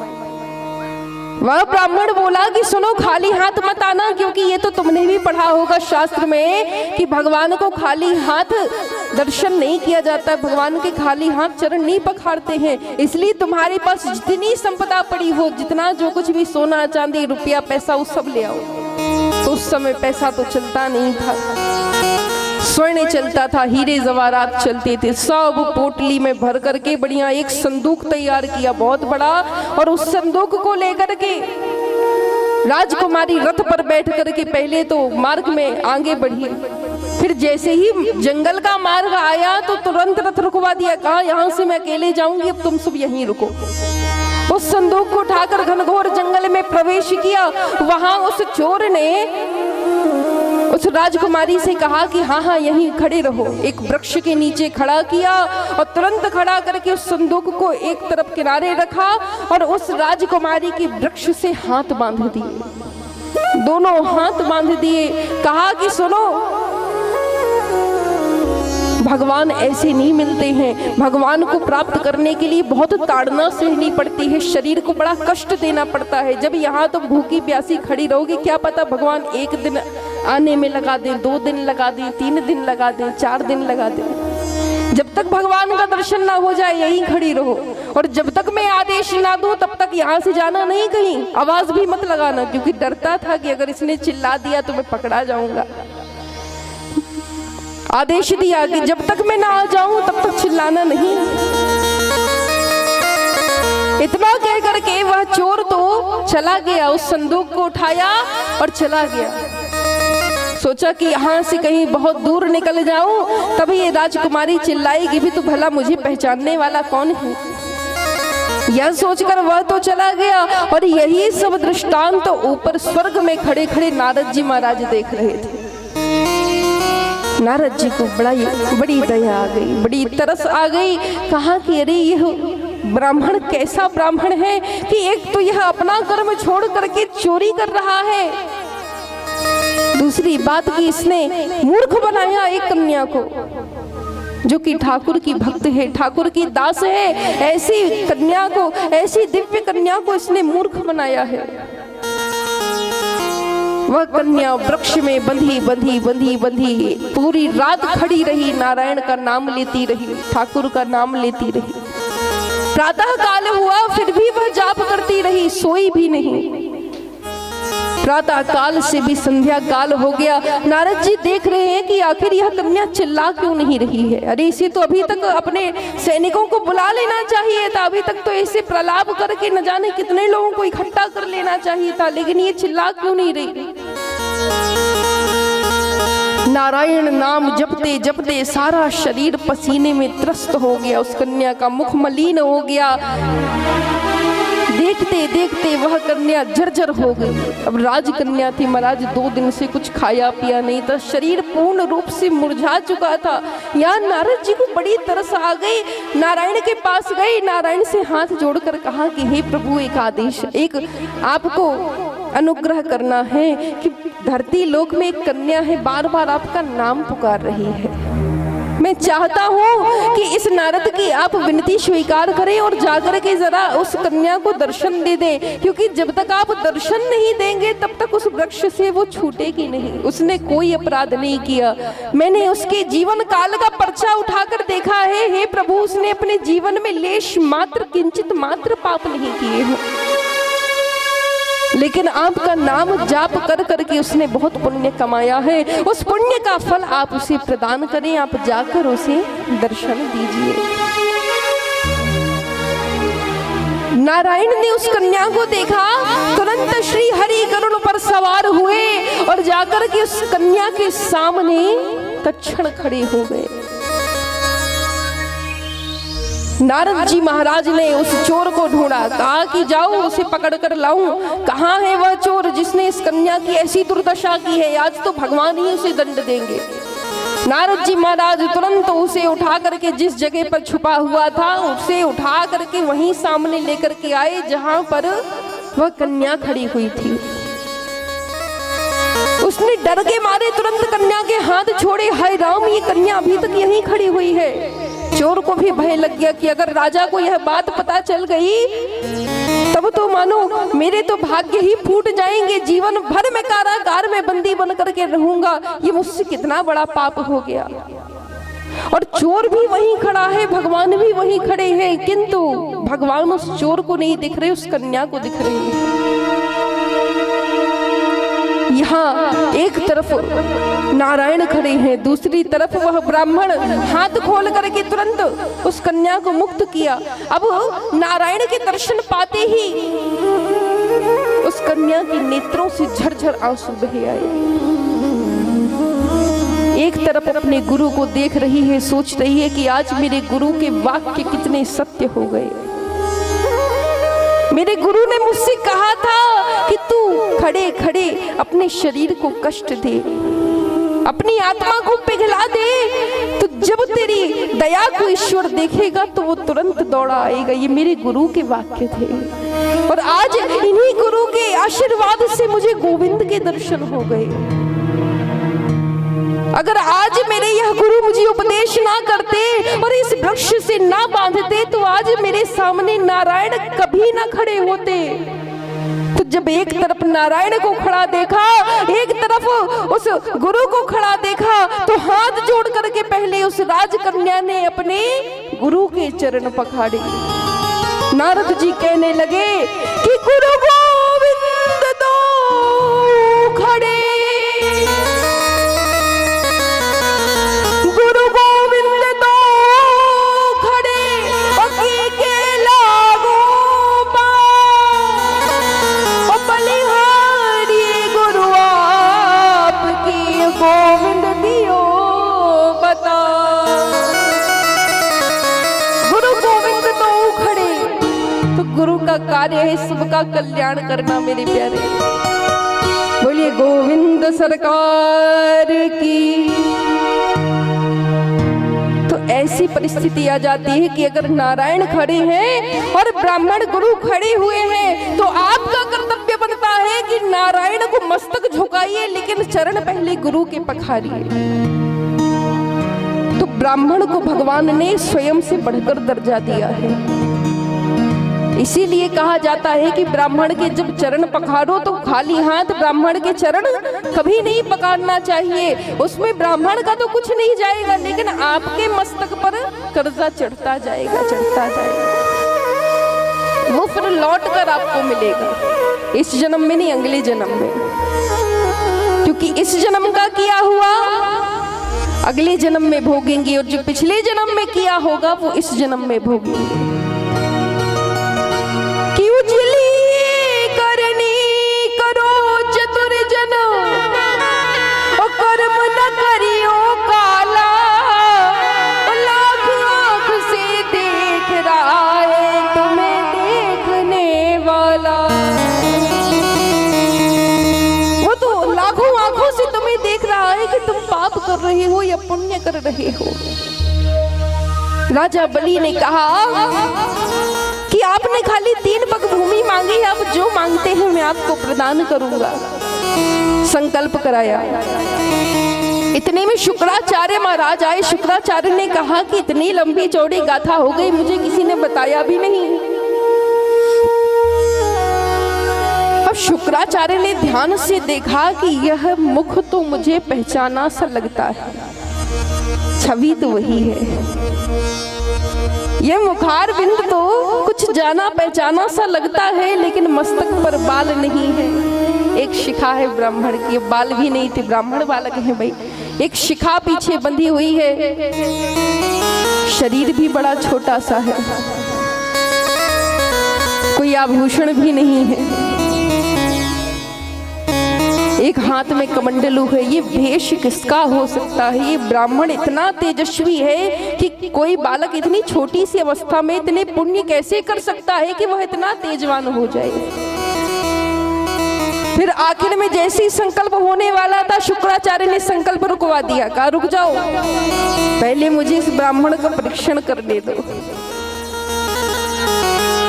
वह ब्राह्मण बोला कि सुनो, खाली हाथ मत आना, क्योंकि ये तो तुमने भी पढ़ा होगा शास्त्र में कि भगवान को खाली हाथ दर्शन नहीं किया जाता, भगवान के खाली हाथ चरण नहीं पखारते हैं। इसलिए तुम्हारे पास जितनी संपदा पड़ी हो, जितना जो कुछ भी सोना चांदी रुपया पैसा, वो सब ले आओ। तो उस समय पैसा तो चलता नहीं था, स्वर्ण चलता था, हीरे जवाहरात चलते थे। सब पोटली में भर करके बढ़िया एक संदूक तैयार किया, बहुत बड़ा, और उस संदूक को लेकर के राजकुमारी रथ पर बैठ करके पहले तो मार्ग में आगे बढ़ी। फिर जैसे ही जंगल का मार्ग आया तो तुरंत रथ रुकवा दिया, कहा यहाँ से मैं अकेले जाऊंगी, अब तुम सब यहीं रुको। उस संदूक को उठाकर घनघोर जंगल में प्रवेश किया। वहां उस चोर ने उस राजकुमारी से कहा कि हाँ हाँ यहीं खड़े रहो। एक वृक्ष के नीचे खड़ा किया और तुरंत खड़ा करके उस संदूक को एक तरफ किनारे रखा और उस राजकुमारी के वृक्ष से हाथ बांध दिए, दोनों हाथ बांध दिए। कहा कि सुनो, भगवान ऐसे नहीं मिलते हैं, भगवान को प्राप्त करने के लिए बहुत ताड़ना सहनी पड़ती है, शरीर को बड़ा कष्ट देना पड़ता है। जब यहाँ तुम भूखी प्यासी खड़ी रहोगे, क्या पता भगवान एक दिन आने में लगा दें, 2 दिन लगा दें, 3 दिन लगा दें, 4 दिन लगा दें। जब तक भगवान का दर्शन ना हो जाए यहीं खड़ी रहो, और जब तक मैं आदेश ना दूं तब तक यहाँ से जाना नहीं, कहीं आवाज भी मत लगाना, क्योंकि डरता था कि अगर इसने चिल्ला दिया तो मैं पकड़ा जाऊंगा। आदेश दिया कि जब तक मैं ना आ जाऊं तब तक चिल्लाना नहीं। इतना कह करके वह चोर तो चला गया, उस संदूक को उठाया और चला गया। सोचा कि यहाँ से कहीं बहुत दूर निकल जाऊं, तभी ये राजकुमारी चिल्लाएगी भी तो भला मुझे पहचानने वाला कौन है। यह सोचकर वह तो चला गया, और यही सब दृष्टांत तो ऊपर स्वर्ग में खड़े खड़े नारद जी महाराज देख रहे थे। नारद जी को बड़ी दया आ गई, बड़ी तरस आ गई। कहा कि अरे यह ब्राह्मण कैसा ब्राह्मण है कि एक तो यह अपना कर्म छोड़ करके चोरी कर रहा है, दूसरी बात कि इसने मूर्ख बनाया एक कन्या को जो कि ठाकुर की भक्त है, ठाकुर की दास है। ऐसी कन्या को, ऐसी दिव्य कन्या को इसने मूर्ख बनाया है। वह कन्या वृक्ष में बंधी बंधी बंधी बंधी पूरी रात खड़ी रही, नारायण का नाम लेती रही, ठाकुर का नाम लेती रही। प्रातः काल हुआ फिर भी वह जाप करती रही, सोई भी नहीं। प्रातः काल से भी संध्या काल हो गया। नारद जी देख रहे हैं कि आखिर यह कन्या चिल्ला क्यों नहीं रही है। अरे इसे तो अभी तक अपने सैनिकों को बुला लेना चाहिए था, अभी तक तो ऐसे प्रलाप करके न जाने कितने लोगों को इकट्ठा कर लेना चाहिए था, लेकिन ये चिल्ला क्यों नहीं रही। नारायण नाम जपते जपते सारा शरीर पसीने में त्रस्त हो गया, उस कन्या का मुख मलिन हो गया, देखते देखते वह कन्या जर्जर हो गई। अब राजकन्या थी महाराज, 2 दिन से कुछ खाया पिया नहीं था, शरीर पूर्ण रूप से मुरझा चुका था। यहाँ नारद जी को बड़ी तरस आ गई, नारायण के पास गए, नारायण से हाथ जोड़कर कहा कि हे प्रभु, एक आदेश, एक आपको अनुग्रह करना है कि धरती लोक में एक कन्या है, बार बार आपका नाम पुकार रही है। मैं चाहता हूँ कि इस नारद की आप विनती स्वीकार करें और जाकर के जरा उस कन्या को दर्शन दे दें, क्योंकि जब तक आप दर्शन नहीं देंगे तब तक उस वृक्ष से वो छूटेगी नहीं। उसने कोई अपराध नहीं किया, मैंने उसके जीवन काल का पर्चा उठाकर देखा है। हे प्रभु, उसने अपने जीवन में लेश मात्र, किंचित मात्र पाप नहीं किए हैं, लेकिन आपका नाम जाप कर करके उसने बहुत पुण्य कमाया है। उस पुण्य का फल आप उसे प्रदान करें, आप जाकर उसे दर्शन दीजिए। नारायण ने उस कन्या को देखा, तुरंत श्री हरि गरुड़ पर सवार हुए और जाकर के उस कन्या के सामने तत्क्षण खड़े हो गए। नारद जी महाराज ने उस चोर को ढूंढा, कहा कि जाओ उसे पकड़ कर लाऊं। कहाँ है वह चोर जिसने इस कन्या की ऐसी दुर्दशा की है? आज तो भगवान ही उसे दंड देंगे। नारद जी महाराज तुरंत उसे उठा करके जिस जगह पर छुपा हुआ था उसे उठा करके वहीं सामने लेकर के आए जहां पर वह कन्या खड़ी हुई थी। उसने डर के मारे तुरंत कन्या के हाथ छोड़े। हाय राम, ये कन्या अभी तक यहीं खड़ी हुई है। चोर को भी भय लग गया कि अगर राजा को यह बात पता चल गई तब तो मानो मेरे तो भाग्य ही फूट जाएंगे, जीवन भर में कारागार में बंदी बन करके रहूंगा, ये मुझसे कितना बड़ा पाप हो गया। और चोर भी वहीं खड़ा है, भगवान भी वहीं खड़े हैं, किंतु भगवान उस चोर को नहीं दिख रहे, उस कन्या को दिख रहे हैं। यहाँ एक तरफ नारायण खड़े हैं, दूसरी तरफ वह ब्राह्मण हाथ खोल करके तुरंत उस कन्या को मुक्त किया। अब नारायण के दर्शन पाते ही उस कन्या के नेत्रों से झरझर आंसू बहे आए। एक तरफ अपने गुरु को देख रही है, सोच रही है कि आज मेरे गुरु के वाक्य कितने सत्य हो गए। मेरे गुरु ने मुझसे कहा था कि तू खड़े खड़े अपने शरीर को कष्ट दे, अपनी आत्मा को पिघला दे, तो जब तेरी दया को ईश्वर देखेगा तो वो तुरंत दौड़ा आएगा। ये मेरे गुरु के वाक्य थे और आज इन्हीं गुरु के आशीर्वाद से मुझे गोविंद के दर्शन हो गए। अगर आज मेरे यह गुरु मुझे उपदेश ना करते और इस वृक्ष से ना बांधते तो आज मेरे सामने नारायण कभी ना खड़े होते। तो जब एक तरफ नारायण को खड़ा देखा, एक तरफ उस गुरु को खड़ा देखा, तो हाथ जोड़ करके पहले उस राजकन्या ने अपने गुरु के चरण पखाड़े। नारद जी कहने लगे कि गुरु गोविंद दो खड़े, गुरु गोविंद दो खड़े, पकी के लागो बलिहारी गुरु आपकी गोविंद दियो बता। गुरु गोविंद दो खड़े, तो गुरु का कार्य है सबका कल्याण करना। मेरे प्यारे बोलिए गोविंद सरकार की। तो ऐसी परिस्थिति आ जाती है कि अगर नारायण खड़े हैं और ब्राह्मण गुरु खड़े हुए हैं तो आपका कर्तव्य बनता है कि नारायण को मस्तक झुकाइए, लेकिन चरण पहले गुरु के पखारिए। तो ब्राह्मण को भगवान ने स्वयं से बढ़कर दर्जा दिया है। इसीलिए कहा जाता है कि ब्राह्मण के जब चरण पखारो तो खाली हाथ ब्राह्मण के चरण कभी नहीं पकड़ना चाहिए। उसमें ब्राह्मण का तो कुछ नहीं जाएगा, लेकिन आपके मस्तक पर कर्जा चढ़ता जाएगा, चढ़ता जाएगा। वो फिर लौट कर आपको मिलेगा, इस जन्म में नहीं, अगले जन्म में। क्योंकि इस जन्म का किया हुआ अगले जन्म में भोगेंगे और जो पिछले जन्म में किया होगा वो इस जन्म में भोगेंगे। करनी करो चतुर जन और कर्म न करियो काला, लाख आँख से देख रहा है तुम्हें देखने वाला। रहे हो या पुण्य कर रहे हो। राजा बलि ने कहा कि आपने खाली 3 पग भूमि मांगी, आप जो मांगते हैं मैं आपको प्रदान करूंगा। संकल्प कराया। इतने में शुक्राचार्य महाराज आए। शुक्राचार्य ने कहा कि इतनी लंबी चौड़ी गाथा हो गई, मुझे किसी ने बताया भी नहीं। अब शुक्राचार्य ने ध्यान से देखा कि यह मुख तो मुझे पहचाना सा लगता है, छवि तो वही है। यह मुखार बिंद तो कुछ जाना पहचाना सा लगता है, लेकिन मस्तक पर बाल नहीं है। एक शिखा है ब्राह्मण की, बाल भी नहीं थे, ब्राह्मण बालक है भाई। एक शिखा पीछे बंधी हुई है, शरीर भी बड़ा छोटा सा है, कोई आभूषण भी नहीं है, एक हाथ में कमंडलू है। ये भेष किसका हो सकता है? ये ब्राह्मण इतना तेजस्वी है कि कोई बालक इतनी छोटी सी अवस्था में इतने पुण्य कैसे कर सकता है कि वह इतना तेजवान हो जाए। फिर आखिर में जैसे ही संकल्प होने वाला था, शुक्राचार्य ने संकल्प रुकवा दिया। कहा रुक जाओ, पहले मुझे इस ब्राह्मण का परीक्षण करने दो।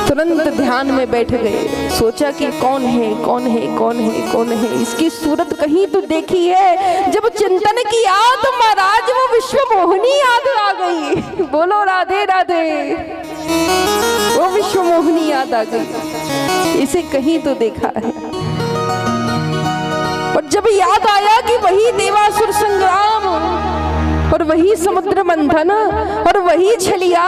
तुरंत ध्यान में बैठ गए। सोचा कि कौन है, कौन है, कौन है, कौन है, इसकी सूरत कहीं तो देखी है। जब चिंतन किया तो महाराज वो विश्व मोहिनी याद आ गई। बोलो राधे राधे। वो विश्व मोहिनी याद आ गई, इसे कहीं तो देखा है। और जब याद आया कि वही देवासुर संग्राम और वही समुद्र मंथन और वही छलिया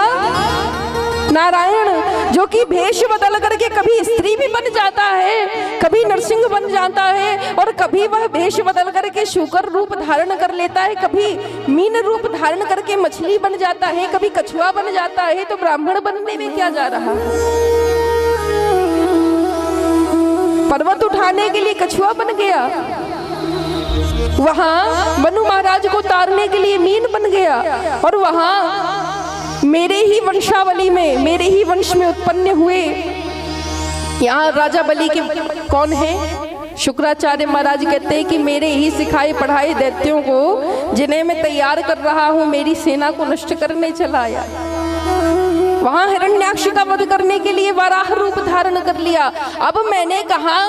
नारायण, जो कि भेष बदल करके कभी स्त्री भी बन जाता है, कभी नरसिंह बन जाता है, और कभी वह भेष बदल करके शूकर रूप धारण कर लेता है, कभी मीन रूप धारण करके मछली बन जाता है, कभी कछुआ बन जाता है। तो ब्राह्मण बनने में क्या जा रहा? पर्वत उठाने के लिए कछुआ बन गया, वहां मनु महाराज को तारने के लिए मीन बन गया, और वहां मेरे ही वंशावली में, मेरे ही वंश में उत्पन्न हुए यहाँ राजा बलि के कौन है? शुक्राचार्य महाराज कहते हैं कि मेरे ही सिखाए पढ़ाए दैत्यों को, जिन्हें मैं तैयार कर रहा हूँ, मेरी सेना को नष्ट करने चला आया। वहां हिरण्याक्ष का वध करने के लिए वराह रूप धारण कर लिया। अब मैंने कहा,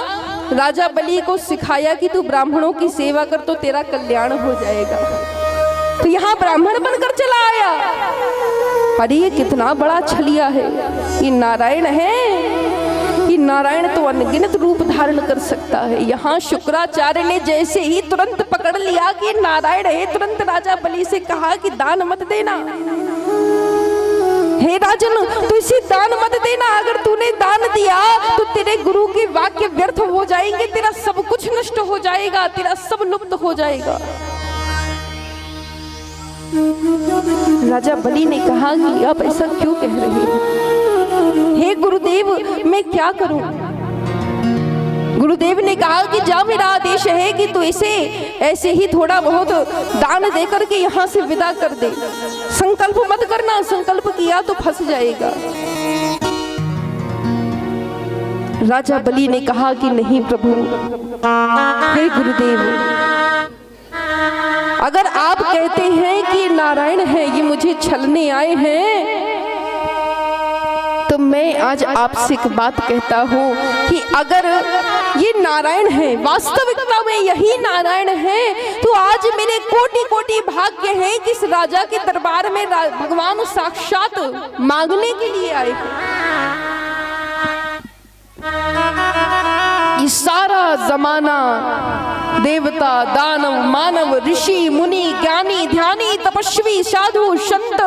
राजा बलि को सिखाया कि तू ब्राह्मणों की सेवा कर तो तेरा कल्याण हो जाएगा। तो यहाँ ब्राह्मण बनकर चला आया। अरे ये कितना बड़ा छलिया है, ये नारायण है, ये नारायण तो अनगिनत रूप धारण कर सकता है। यहाँ शुक्राचार्य ने जैसे ही तुरंत पकड़ लिया कि नारायण है, तुरंत राजा बलि से कहा कि दान मत देना। हे राजन, तू इसे दान मत देना। अगर तूने दान दिया तो तेरे गुरु के वाक्य व्यर्थ हो जाएंगे, तेरा सब कुछ नष्ट हो जाएगा, तेरा सब लुप्त हो जाएगा। राजा बलि ने कहा कि आप ऐसा क्यों कह रहे हैं? हे गुरुदेव, मैं क्या करूं? गुरुदेव ने कहा कि जा, मेरा आदेश है कि तू इसे ऐसे ही थोड़ा बहुत दान देकर के यहाँ से विदा कर दे। संकल्प मत करना, संकल्प किया तो फंस जाएगा। राजा बलि ने कहा कि नहीं प्रभु, हे गुरुदेव, अगर आप कहते हैं कि नारायण है, ये मुझे छलने आए हैं, तो मैं आज आपसे एक बात कहता हूँ कि अगर ये नारायण है, वास्तविकता में यही नारायण है, तो आज मेरे कोटि कोटि भाग्य हैं कि इस राजा के दरबार में भगवान साक्षात मांगने के लिए आए। ये सारा जमाना देवता, दानव, मानव, ऋषि, मुनि, ज्ञानी, ध्यानी, तपस्वी, साधु, संत,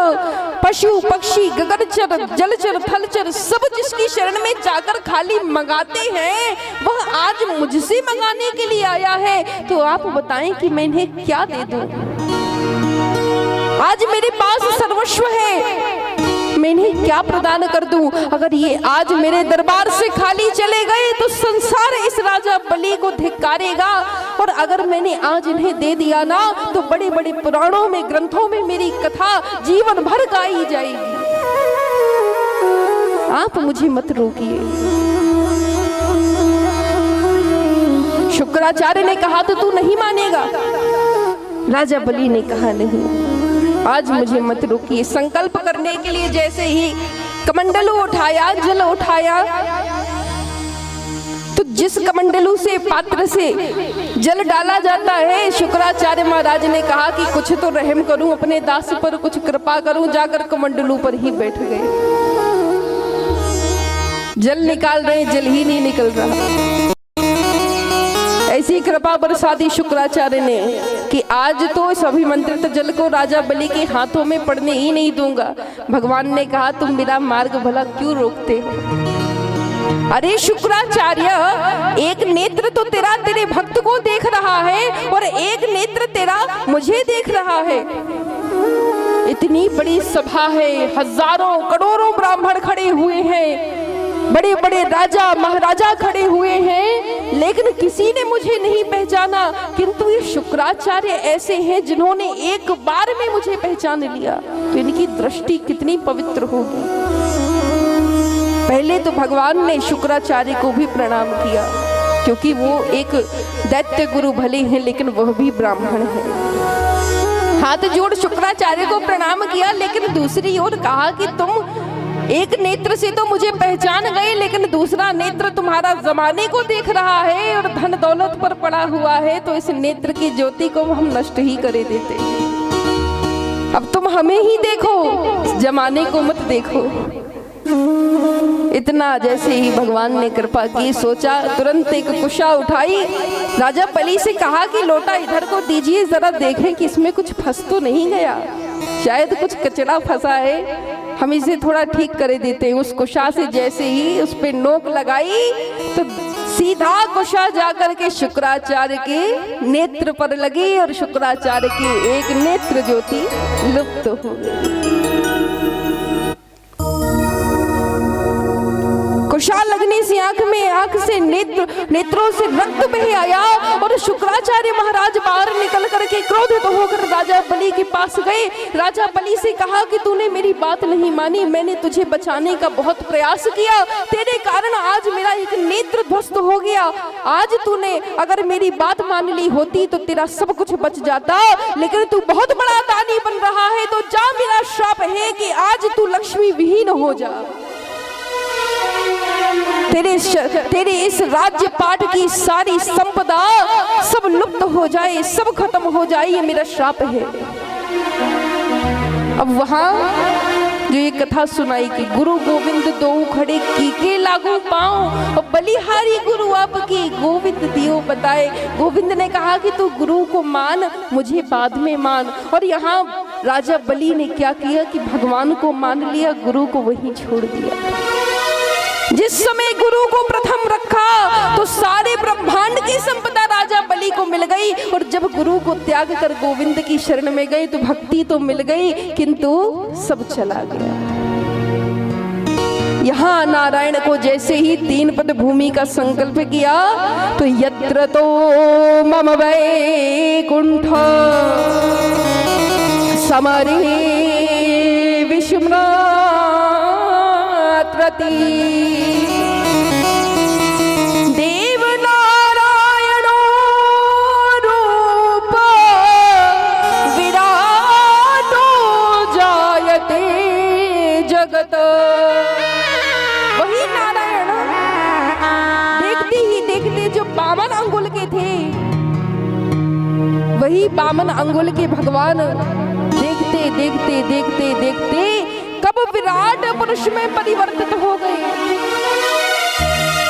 पशु, पक्षी, गगनचर, जलचर, थलचर, सब जिसकी शरण में जाकर खाली मंगाते हैं, वह आज मुझसे मंगाने के लिए आया है। तो आप बताएं कि मैं इन्हें क्या दे दूं? आज मेरे पास सर्वस्व है, मैं इन्हें क्या प्रदान कर दूं? अगर ये आज मेरे दरबार से खाली चले गए तो संसार इस राजा बलि को धिक्कारेगा, और अगर मैंने आज इन्हें दे दिया ना, तो बड़े बड़े पुराणों में, ग्रंथों में मेरी कथा जीवन भर गाई जाएगी। आप मुझे मत रोकिए। शुक्राचार्य ने कहा तो तू नहीं मानेगा, राजा बलि ने कहा नहीं, आज मुझे मत रोकिए। संकल्प करने के लिए जैसे ही कमंडलू उठाया, जल उठाया, तो जिस कमंडलू से, पात्र से जल डाला जाता है, शुक्राचार्य महाराज ने कहा कि कुछ तो रहम करूं अपने दास पर, कुछ कृपा करूं। जाकर कमंडलू पर ही बैठ गए। जल निकाल रहे, जल ही नहीं निकल रहा। ऐसी कृपा बरसाती शुक्राचार्य ने कि आज तो इस अभिमंत्रित जल को राजा बलि के हाथों में पड़ने ही नहीं दूंगा। भगवान ने कहा, तुम मेरा मार्ग भला क्यों रोकते हो? अरे शुक्राचार्य, एक नेत्र तो तेरा तेरे भक्त को देख रहा है और एक नेत्र तेरा मुझे देख रहा है। इतनी बड़ी सभा है, हजारों करोड़ों ब्राह्मण खड़े हुए हैं, बड़े बड़े राजा महाराजा खड़े हुए हैं, लेकिन किसी ने मुझे नहीं पहचाना। किंतु ये शुक्राचार्य ऐसे हैं जिन्होंने एक बार में मुझे पहचान लिया, तो इनकी दृष्टि कितनी पवित्र होगी। पहले तो भगवान ने शुक्राचार्य को भी प्रणाम किया, क्योंकि वो एक दैत्य गुरु भले हैं लेकिन वह भी ब्राह्मण है। हाथ जोड़ शुक्राचार्य को प्रणाम किया, लेकिन दूसरी ओर कहा कि तुम एक नेत्र से तो मुझे पहचान गए, लेकिन दूसरा नेत्र तुम्हारा जमाने को देख रहा है और धन दौलत पर पड़ा हुआ है, तो इस नेत्र की ज्योति को हम नष्ट ही करे देते। अब तुम हमें ही देखो, जमाने को मत देखो। इतना जैसे ही भगवान ने कृपा की, सोचा, तुरंत एक कुशा उठाई, राजा बलि से कहा कि लोटा इधर को दीजिए, जरा देखें कि इसमें कुछ फंस तो नहीं गया, शायद कुछ कचरा फंसा है, हम इसे थोड़ा ठीक करे देते हैं। उस कुशा से जैसे ही उस पे नोक लगाई तो सीधा कुशा जाकर के शुक्राचार्य के नेत्र पर लगी और शुक्राचार्य की एक नेत्र ज्योति लुप्त हो गई। कुशा लगने से आंख से नेत्रों से रक्त बह आया और शुक्राचार्य महाराज बाहर निकल करके क्रोधित होकर राजा बलि के पास गए। राजा बलि से कहा कि तूने मेरी बात नहीं मानी, मैंने तुझे बचाने का बहुत प्रयास किया, तेरे कारण आज मेरा एक नेत्र ध्वस्त हो गया। आज तूने अगर मेरी बात मान ली होती तो तेरा सब कुछ बच जाता, लेकिन तू बहुत बड़ा दानी बन रहा है, तो जा, मेरा श्राप है कि आज तू लक्ष्मी विहीन हो जा। तेरे इस राज्य पाठ की सारी संपदा सब लुप्त हो जाए, सब खत्म हो जाए, ये मेरा श्राप है। अब वहां जो ये कथा सुनाई कि गुरु गोविंद दो खड़े कीके लागू पाऊं, और बलिहारी गुरु आपकी गोविंद दियो बताए। गोविंद ने कहा कि तू गुरु को मान, मुझे बाद में मान। और यहाँ राजा बलि ने क्या किया कि भगवान को मान लिया, गुरु को वहीं छोड़ दिया। जिस समय गुरु को प्रथम रखा तो सारे ब्रह्मांड की संपदा राजा बलि को मिल गई, और जब गुरु को त्याग कर गोविंद की शरण में गई तो भक्ति तो मिल गई, किंतु सब चला गया। यहाँ नारायण को जैसे ही 3 पद भूमि का संकल्प किया तो यत्र तो मम वैकुंठ समरे विष्णु देव नारायणो रूप विराटो जायते जगत। वही नारायण देखते ही देखते जो 52 अंगुल के थे, वही 52 अंगुल के भगवान देखते देखते देखते देखते कब विराट पुरुष में परिवर्तित हो गए।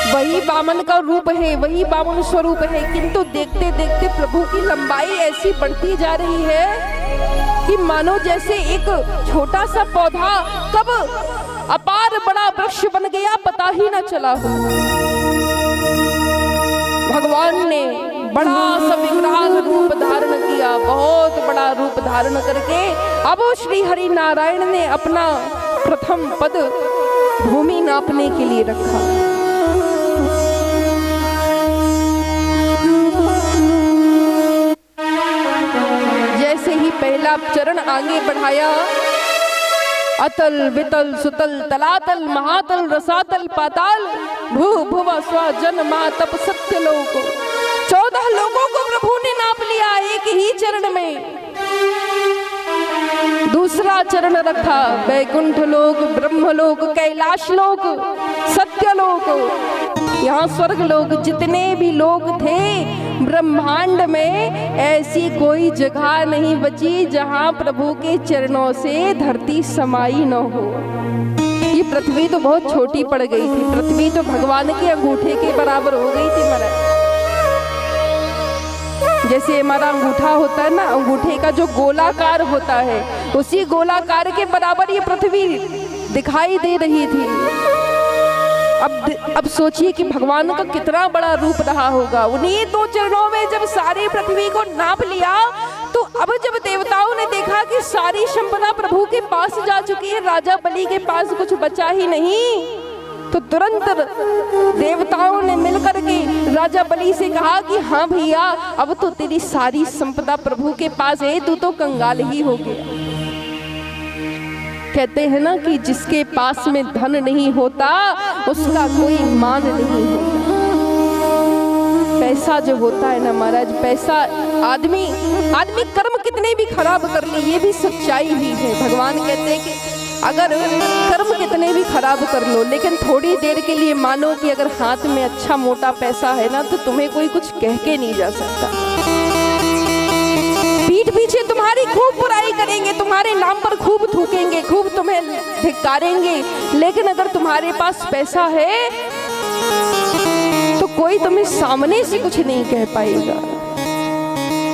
वही वामन का रूप है, वही वामन स्वरूप है, किंतु देखते देखते प्रभु की लंबाई ऐसी बढ़ती जा रही है कि मानो जैसे एक छोटा सा पौधा कब अपार बड़ा वृक्ष बन गया पता ही न चला हो। भगवान ने बड़ा सा विकराल रूप धारण किया, बहुत बड़ा रूप धारण करके अब श्री हरि नारायण ने अपना प्रथम पद भूमि नापने के लिए रखा। जैसे ही पहला चरण आगे बढ़ाया, अतल वितल सुतल तलातल महातल रसातल पाताल भू भुव स्व जन मा तप सत्य लोक 14 लोगों को प्रभु ने नाप लिया एक ही चरण में। दूसरा चरण रखा वैकुंठ लोक, ब्रह्मलोक, कैलाश लोक, सत्यलोक, यहाँ स्वर्ग लोक, जितने भी लोग थे ब्रह्मांड में ऐसी कोई जगह नहीं बची जहां प्रभु के चरणों से धरती समाई न हो। ये पृथ्वी तो बहुत छोटी पड़ गई थी, पृथ्वी तो भगवान के अंगूठे के बराबर हो गई थी महाराज। जैसे हमारा अंगूठा होता है ना, अंगूठे का जो गोलाकार होता है उसी गोलाकार के बराबर ये पृथ्वी दिखाई दे रही थी। अब सोचिए कि भगवान का कितना बड़ा रूप रहा होगा। उन्हीं 2 चरणों में जब सारी पृथ्वी को नाप लिया तो अब जब देवताओं ने देखा कि सारी संपदा प्रभु के पास जा चुकी है, राजा बलि के पास कुछ बचा ही नहीं, तो तुरंत देवताओं ने मिलकर के राजा बलि से कहा कि हाँ भैया, अब तो तेरी सारी संपदा प्रभु के पास है, तू तो कंगाल ही हो गया। कहते हैं ना कि जिसके पास में धन नहीं होता उसका कोई मान नहीं होता। पैसा जो होता है ना महाराज, पैसा आदमी कर्म कितने भी खराब कर ले, ये भी सच्चाई ही है। भगवान कहते हैं कि अगर कर्म कितने भी खराब कर लो लेकिन थोड़ी देर के लिए मानो कि अगर हाथ में अच्छा मोटा पैसा है ना तो तुम्हें कोई कुछ कह के नहीं जा सकता। पीठ पीछे तुम्हारी खूब बुराई करेंगे, तुम्हारे नाम पर खूब थूकेंगे, खूब तुम्हें धिक्कारेंगे, लेकिन अगर तुम्हारे पास पैसा है तो कोई तुम्हें सामने से कुछ नहीं कह पाएगा।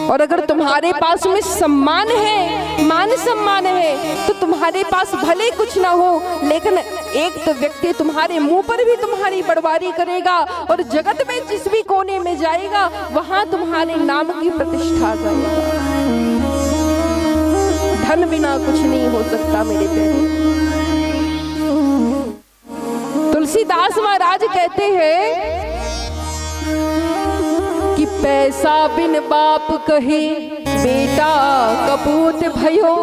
और अगर तुम्हारे पास में सम्मान है, मान सम्मान है, तो तुम्हारे पास भले कुछ ना हो लेकिन एक तो व्यक्ति तुम्हारे मुंह पर भी तुम्हारी बड़वारी करेगा और जगत में जिस भी कोने में जाएगा वहां तुम्हारे नाम की प्रतिष्ठा करेगा। धन बिना कुछ नहीं हो सकता मेरे प्यारे। तुलसीदास महाराज कहते हैं कि पैसा बिन बाप कहे बेटा कपूत भयो,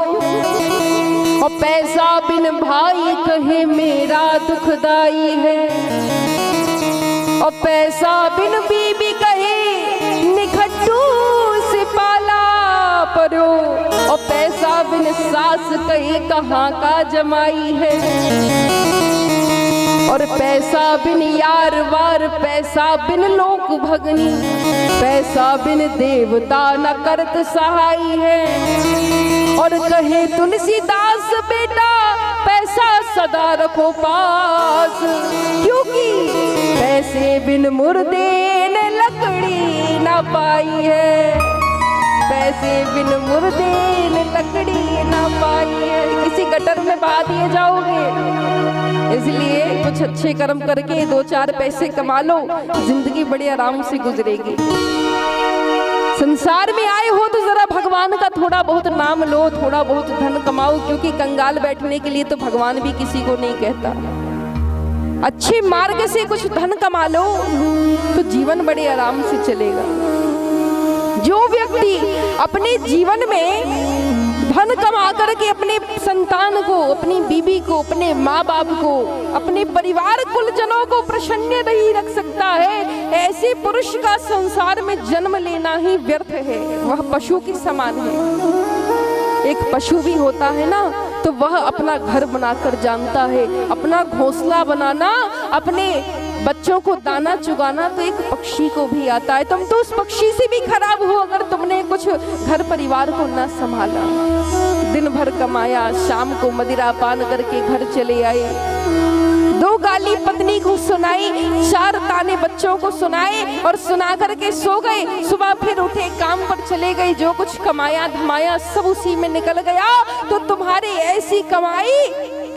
और पैसा बिन भाई कहे मेरा दुखदाई है, और पैसा बिन बीबी कहे निखट्टू से पाला परो, और पैसा बिन सास कहे कहाँ का जमाई है, और पैसा बिन यार वार, पैसा बिन लोक भगनी, पैसा बिन देवता न करत सहाई है। और कहे तुलसीदास बेटा पैसा सदा रखो पास, क्योंकि पैसे बिन मुर्दे ने लकड़ी न पाई है, पैसे बिन मुर्दे ने लकड़ी न पाई है। किसी गटर में बहा दिए जाओगे, इसलिए कुछ अच्छे कर्म करके 2-4 पैसे कमा लो, जिंदगी बड़े आराम से गुजरेगी। संसार में आए हो तो जरा भगवान का थोड़ा बहुत नाम लो, थोड़ा बहुत धन कमाओ, क्योंकि कंगाल बैठने के लिए तो भगवान भी किसी को नहीं कहता। अच्छे मार्ग से कुछ धन कमा लो तो जीवन बड़े आराम से चलेगा। जो व्यक्ति अपने जीवन में धन कमा करके अपने संतान को, अपनी बीबी को, अपने माँ बाप को, अपने परिवार कुलजनों को प्रसन्न नहीं रख सकता है, ऐसे पुरुष का संसार में जन्म लेना ही व्यर्थ है। वह पशु के समान है। एक पशु भी होता है ना तो वह अपना घर बनाकर जानता है, अपना घोंसला बनाना, अपने बच्चों को दाना चुगाना तो एक पक्षी को भी आता है। तुम तो उस पक्षी से भी खराब हो अगर तुमने कुछ घर परिवार को ना संभाला। दिन भर कमाया, शाम को मदिरा पान करके घर चले आए, 2 गाली पत्नी को सुनाई, 4 ताने बच्चों को सुनाए और सुना करके सो गए। सुबह फिर उठे, काम पर चले गए, जो कुछ कमाया धमाया सब उसी में निकल गया। तो तुम्हारी ऐसी कमाई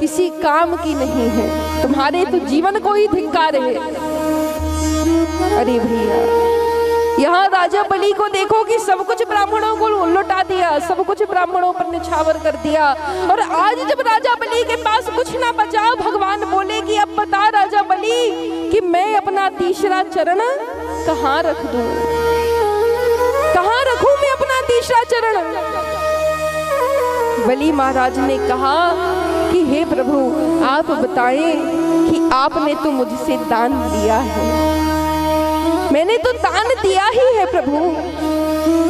किसी काम की नहीं है, तुम्हारे तो जीवन को ही धिक्कार है। अरे भैया, यहाँ राजा बलि को देखो कि सब कुछ ब्राह्मणों को लुटा दिया, सब कुछ ब्राह्मणों पर निछावर कर दिया। और आज जब राजा बलि के पास कुछ ना बचा, भगवान बोले कि अब बता राजा बलि कि मैं अपना तीसरा चरण कहाँ रख दूं, कहाँ रखूं मैं अपना तीसरा चरण। बलि महाराज ने कहा कि हे प्रभु आप बताएं कि आपने तो मुझसे दान लिया है, मैंने तो दान दिया ही है प्रभु।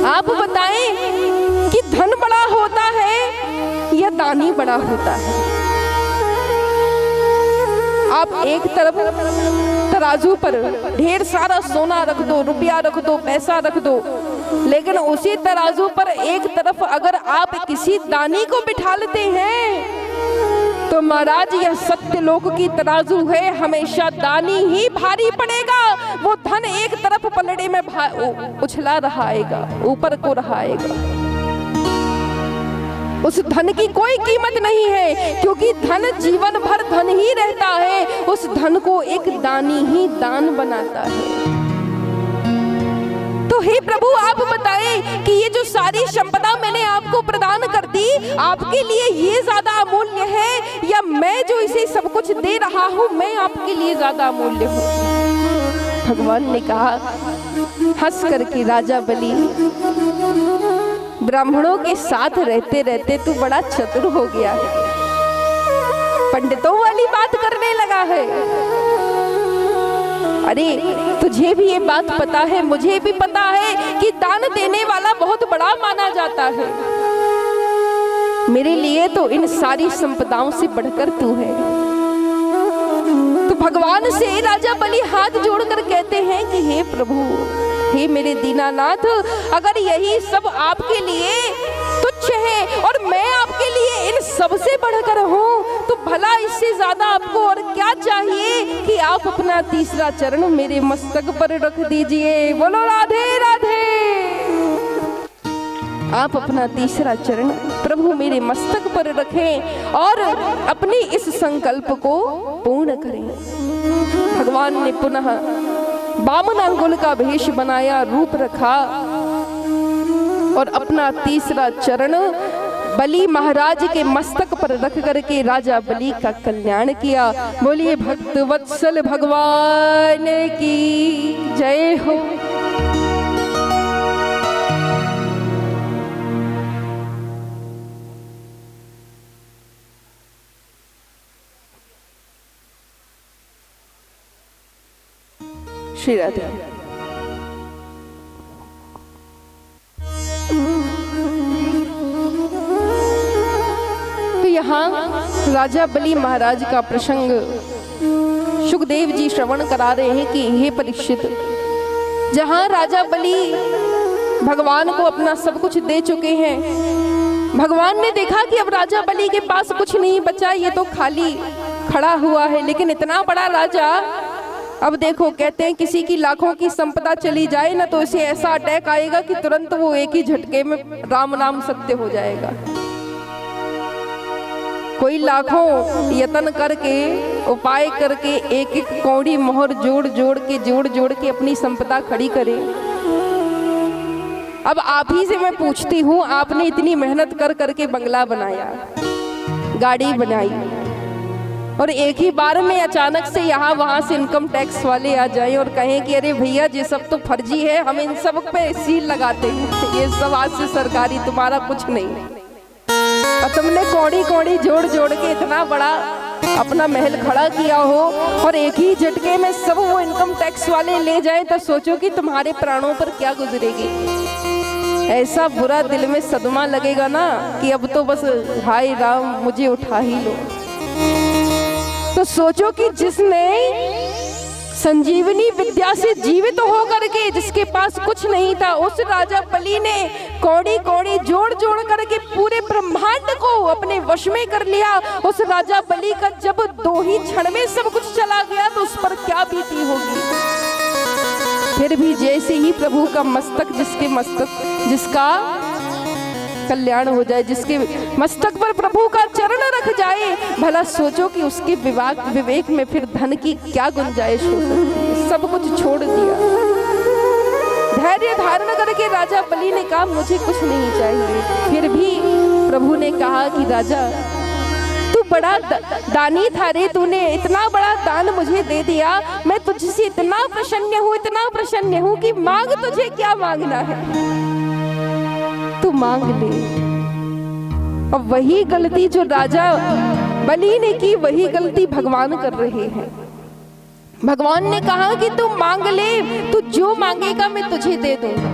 आप बताएं कि धन बड़ा होता है या दानी बड़ा होता है? आप एक तरफ तराजू पर ढेर सारा सोना रख दो, रुपया रख दो, पैसा रख दो, लेकिन उसी तराजू पर एक तरफ अगर आप किसी दानी को बिठा लेते हैं तो महाराज यह सत्य लोक की तराजू है, हमेशा दानी ही भारी पड़ेगा। वो धन एक तरफ पलड़े में उछला रहाएगा, ऊपर को रहाएगा। उस धन की कोई कीमत नहीं है, क्योंकि धन जीवन भर धन ही रहता है। उस धन को एक दानी ही दान बनाता है। तो हे प्रभु आप बताएं कि ये जो सारी संपदा मैंने आपको प्रदान कर दी, आपके लिए ये ज्यादा अमूल्य है या मैं जो इसे सब कुछ दे रहा हूं मैं आपके लिए ज्यादा अमूल्य हूं? भगवान ने कहा हंस करके, राजा बलि ब्राह्मणों के साथ रहते रहते तू बड़ा चतुर हो गया है, पंडितों वाली बात करने लगा है। अरे तुझे भी ये बात पता है, मुझे भी पता है कि दान देने वाला बहुत बड़ा माना जाता है। मेरे लिए तो इन सारी संपदाओं से बढ़कर तू है। तो भगवान से राजा बलि हाथ जोड़कर कहते हैं कि हे प्रभु, हे मेरे दीनानाथ, अगर यही सब आपके लिए तुच्छ है और मैं आपके लिए इन सब से बढ़कर हूँ, तो भला इससे ज्यादा आपको और क्या चाहिए कि आप अपना तीसरा चरण मेरे मस्तक पर रख दीजिए। बोलो राधे राधे। आप अपना तीसरा चरण प्रभु मेरे मस्तक पर रखें और अपने इस संकल्प को पूर्ण करें। भगवान ने पुनः बामन अंगुल का भेष बनाया, रूप रखा और अपना तीसरा चरण बलि महाराज के मस्तक पर रख करके राजा बलि का कल्याण किया। बोलिए भक्त वत्सल भगवान की जय हो। श्री राधे। तो यहाँ राजा बलि महाराज का प्रसंग सुखदेव जी श्रवण करा रहे हैं कि हे परीक्षित, जहाँ राजा बलि भगवान को अपना सब कुछ दे चुके हैं, भगवान ने देखा कि अब राजा बलि के पास कुछ नहीं बचा, ये तो खाली खड़ा हुआ है। लेकिन इतना बड़ा राजा, अब देखो कहते हैं किसी की लाखों की संपदा चली जाए ना तो इसे ऐसा अटैक आएगा कि तुरंत वो एक ही झटके में राम नाम सत्य हो जाएगा। कोई लाखों यत्न करके, उपाय करके, एक एक कौड़ी मोहर जोड़ जोड़ के अपनी संपदा खड़ी करे। अब आप ही से मैं पूछती हूँ, आपने इतनी मेहनत कर करके बंगला बनाया, गाड़ी बनाई, और एक ही बार में अचानक से यहाँ वहाँ से इनकम टैक्स वाले आ जाएं और कहें कि अरे भैया ये सब तो फर्जी है, हम इन सब पे सील लगाते हैं, ये सब आज से सरकारी, तुम्हारा कुछ नहीं। और तुमने कौड़ी जोड़ के इतना बड़ा अपना महल खड़ा किया हो और एक ही झटके में सब वो इनकम टैक्स वाले ले जाएं, तो सोचो कि तुम्हारे प्राणों पर क्या गुजरेगी। ऐसा बुरा दिल में सदमा लगेगा ना कि अब तो बस हाय राम मुझे उठा ही लो। तो सोचो कि जिसने संजीवनी विद्या से जीवित होकर के, जिसके पास कुछ नहीं था, उस राजा बलि ने कौड़ी जोड़ करके पूरे ब्रह्मांड को अपने वश में कर लिया। उस राजा बलि का जब 2 ही क्षण में सब कुछ चला गया तो उस पर क्या बीती होगी। फिर भी जैसे ही प्रभु का मस्तक, जिसका कल्याण हो जाए, जिसके मस्तक पर प्रभु का चरण रख जाए, भला सोचो कि उसके विवेक में फिर धन की क्या गुंजाइश हो सकती है। सब कुछ छोड़ दिया, धैर्य धारण करके राजा बलि ने कहा मुझे कुछ नहीं चाहिए। फिर भी प्रभु ने कहा कि राजा तू बड़ा दानी था रे, तूने इतना बड़ा दान मुझे दे दिया, मैं तुझसे इतना प्रसन्न हूँ कि मांग, तुझे क्या मांगना है तू मांग ले। और वही गलती जो राजा बलि ने की, वही गलती भगवान कर रहे हैं। भगवान ने कहा कि तू मांग ले, तू जो मांगेगा मैं तुझे दे दूंगा।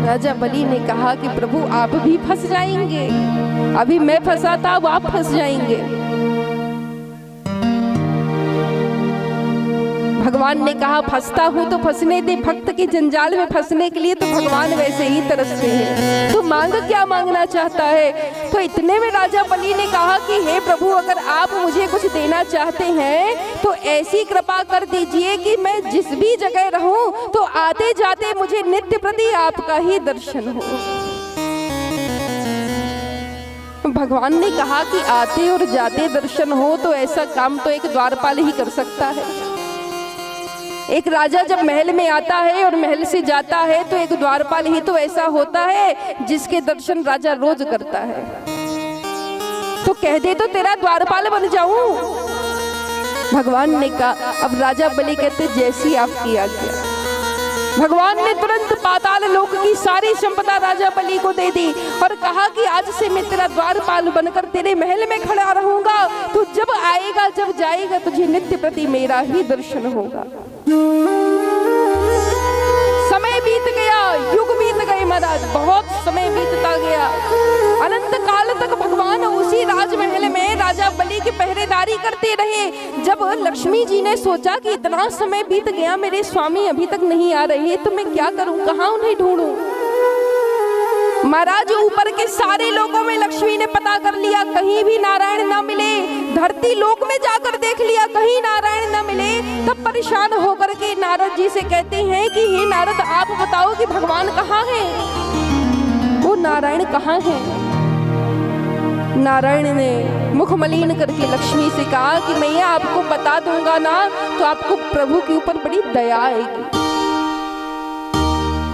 राजा बलि ने कहा कि प्रभु आप भी फंस जाएंगे, अभी मैं फंसा था अब आप फंस जाएंगे। भगवान ने कहा फंसता हूं तो फंसने दे, भक्त के जंजाल में फंसने के लिए तो भगवान वैसे ही तरसते हैं। तो मांग, क्या मांगना चाहता है? तो इतने में राजा बलि ने कहा कि हे प्रभु, अगर आप मुझे कुछ देना चाहते हैं तो ऐसी कृपा कर दीजिए कि मैं जिस भी जगह रहूं तो आते जाते मुझे नित्य प्रति आपका ही दर्शन हो। भगवान ने कहा कि आते और जाते दर्शन हो तो ऐसा काम तो एक द्वारपाल ही कर सकता है। एक राजा जब महल में आता है और महल से जाता है तो एक द्वारपाल ही तो ऐसा होता है जिसके दर्शन राजा रोज करता है। तो कह दे तो तेरा द्वारपाल बन जाऊं। भगवान ने कहा, अब राजा बलि कहते जैसी आपकी आज्ञा। भगवान ने तुरंत पाताल लोक की सारी संपदा राजा बलि को दे दी और कहा कि आज से मैं तेरा द्वारपाल बनकर तेरे महल में खड़ा रहूंगा। तू जब आएगा जब जाएगा तुझे नित्य प्रति मेरा ही दर्शन होगा। समय बीत गया, युग बीत गए महाराज, बहुत समय बीतता गया। अनंत काल तक भगवान उसी राजमहल में राजा बलि की पहरेदारी करते रहे। जब लक्ष्मी जी ने सोचा कि इतना समय बीत गया, मेरे स्वामी अभी तक नहीं आ रहे, तो मैं क्या करूं, कहां उन्हें ढूंढूं। महाराज ऊपर के सारे लोगों में लक्ष्मी ने पता कर लिया, कहीं भी नारायण ना मिले। धरती लोक में जाकर देख लिया, कहीं नारायण ना मिले। तब परेशान होकर के नारद जी से कहते हैं कि हे नारद, आप बताओ कि भगवान कहाँ है, वो नारायण कहाँ है। नारायण ने मुख मलिन करके लक्ष्मी से कहा कि मैं आपको बता दूंगा ना तो आपको प्रभु के ऊपर बड़ी दया आएगी।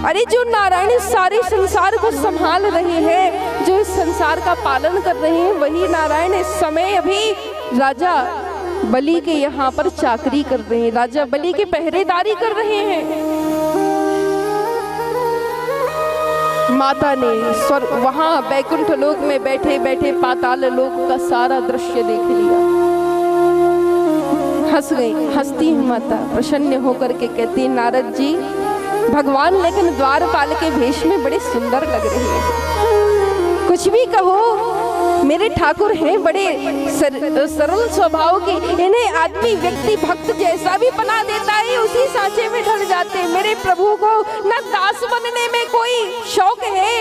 अरे जो नारायण सारे संसार को संभाल रहे हैं, जो इस संसार का पालन कर रहे हैं, वही नारायण इस समय अभी राजा बलि के यहाँ पर चाकरी कर रहे हैं, राजा बलि की पहरेदारी कर रहे हैं। माता ने वहां बैकुंठ लोक में बैठे बैठे पाताल लोक का सारा दृश्य देख लिया, हंस गई। हंसती है माता, प्रसन्न होकर के कहती, नारद जी भगवान लेकिन द्वारपाल के भेष में बड़े सुंदर लग रहे हैं। कुछ भी कहो, मेरे ठाकुर हैं बड़े सरल स्वभाव के, इन्हें आदमी व्यक्ति भक्त जैसा भी बना देता है, उसी सांचे में ढल जाते हैं। मेरे प्रभु को न दास बनने में कोई शौक है,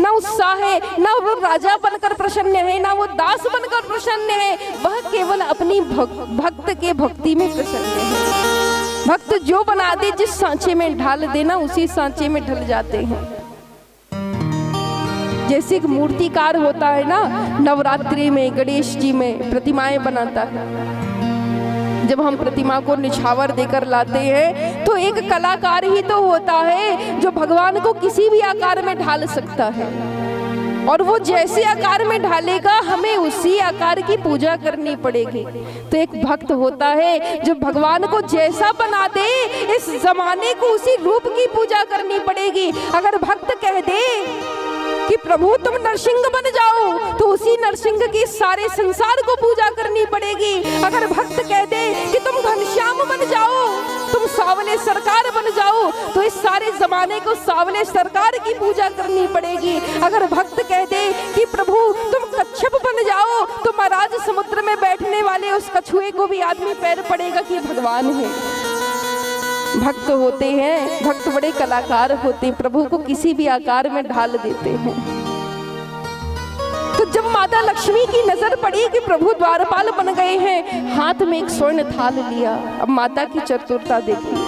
न उत्साह है, न वो राजा बनकर प्रसन्न है, न वो दास बनकर प्रसन्न है। वह केवल अपनी भक्त के भक्ति में प्रसन्न है। भक्त जो बना दे, जिस सांचे में ढाल देना, उसी सांचे में ढल जाते हैं। जैसे एक मूर्तिकार होता है ना, नवरात्रि में गणेश जी में प्रतिमाएं बनाता है। जब हम प्रतिमा को निछावर देकर लाते हैं तो एक कलाकार ही तो होता है जो भगवान को किसी भी आकार में ढाल सकता है, और वो जैसे आकार में ढालेगा हमें उसी आकार की पूजा करनी पड़ेगी। तो एक भक्त होता है जो भगवान को जैसा बना दे, इस जमाने को उसी रूप की पूजा करनी पड़ेगी। अगर भक्त कह दे कि प्रभु तुम नरसिंह बन जाओ, तो उसी नरसिंह की सारे संसार को पूजा करनी पड़ेगी। अगर भक्त कह दे कि तुम घनश्याम बन जाओ, तुम सावले सरकार बन जाओ, तो इस सारे जमाने को सावले सरकार की पूजा करनी पड़ेगी। अगर भक्त कह दे कि प्रभु तुम कच्छप बन जाओ, तो महाराज समुद्र में बैठने वाले उस कछुए को भी आदमी पैर पड़ेगा कि भगवान है। भक्त होते हैं, भक्त बड़े कलाकार होते हैं, प्रभु को किसी भी आकार में ढाल देते हैं। तो जब माता लक्ष्मी की नजर पड़ी कि प्रभु द्वारपाल बन गए हैं, हाथ में एक स्वर्ण थाल लिया। अब माता की चतुरता देखिए,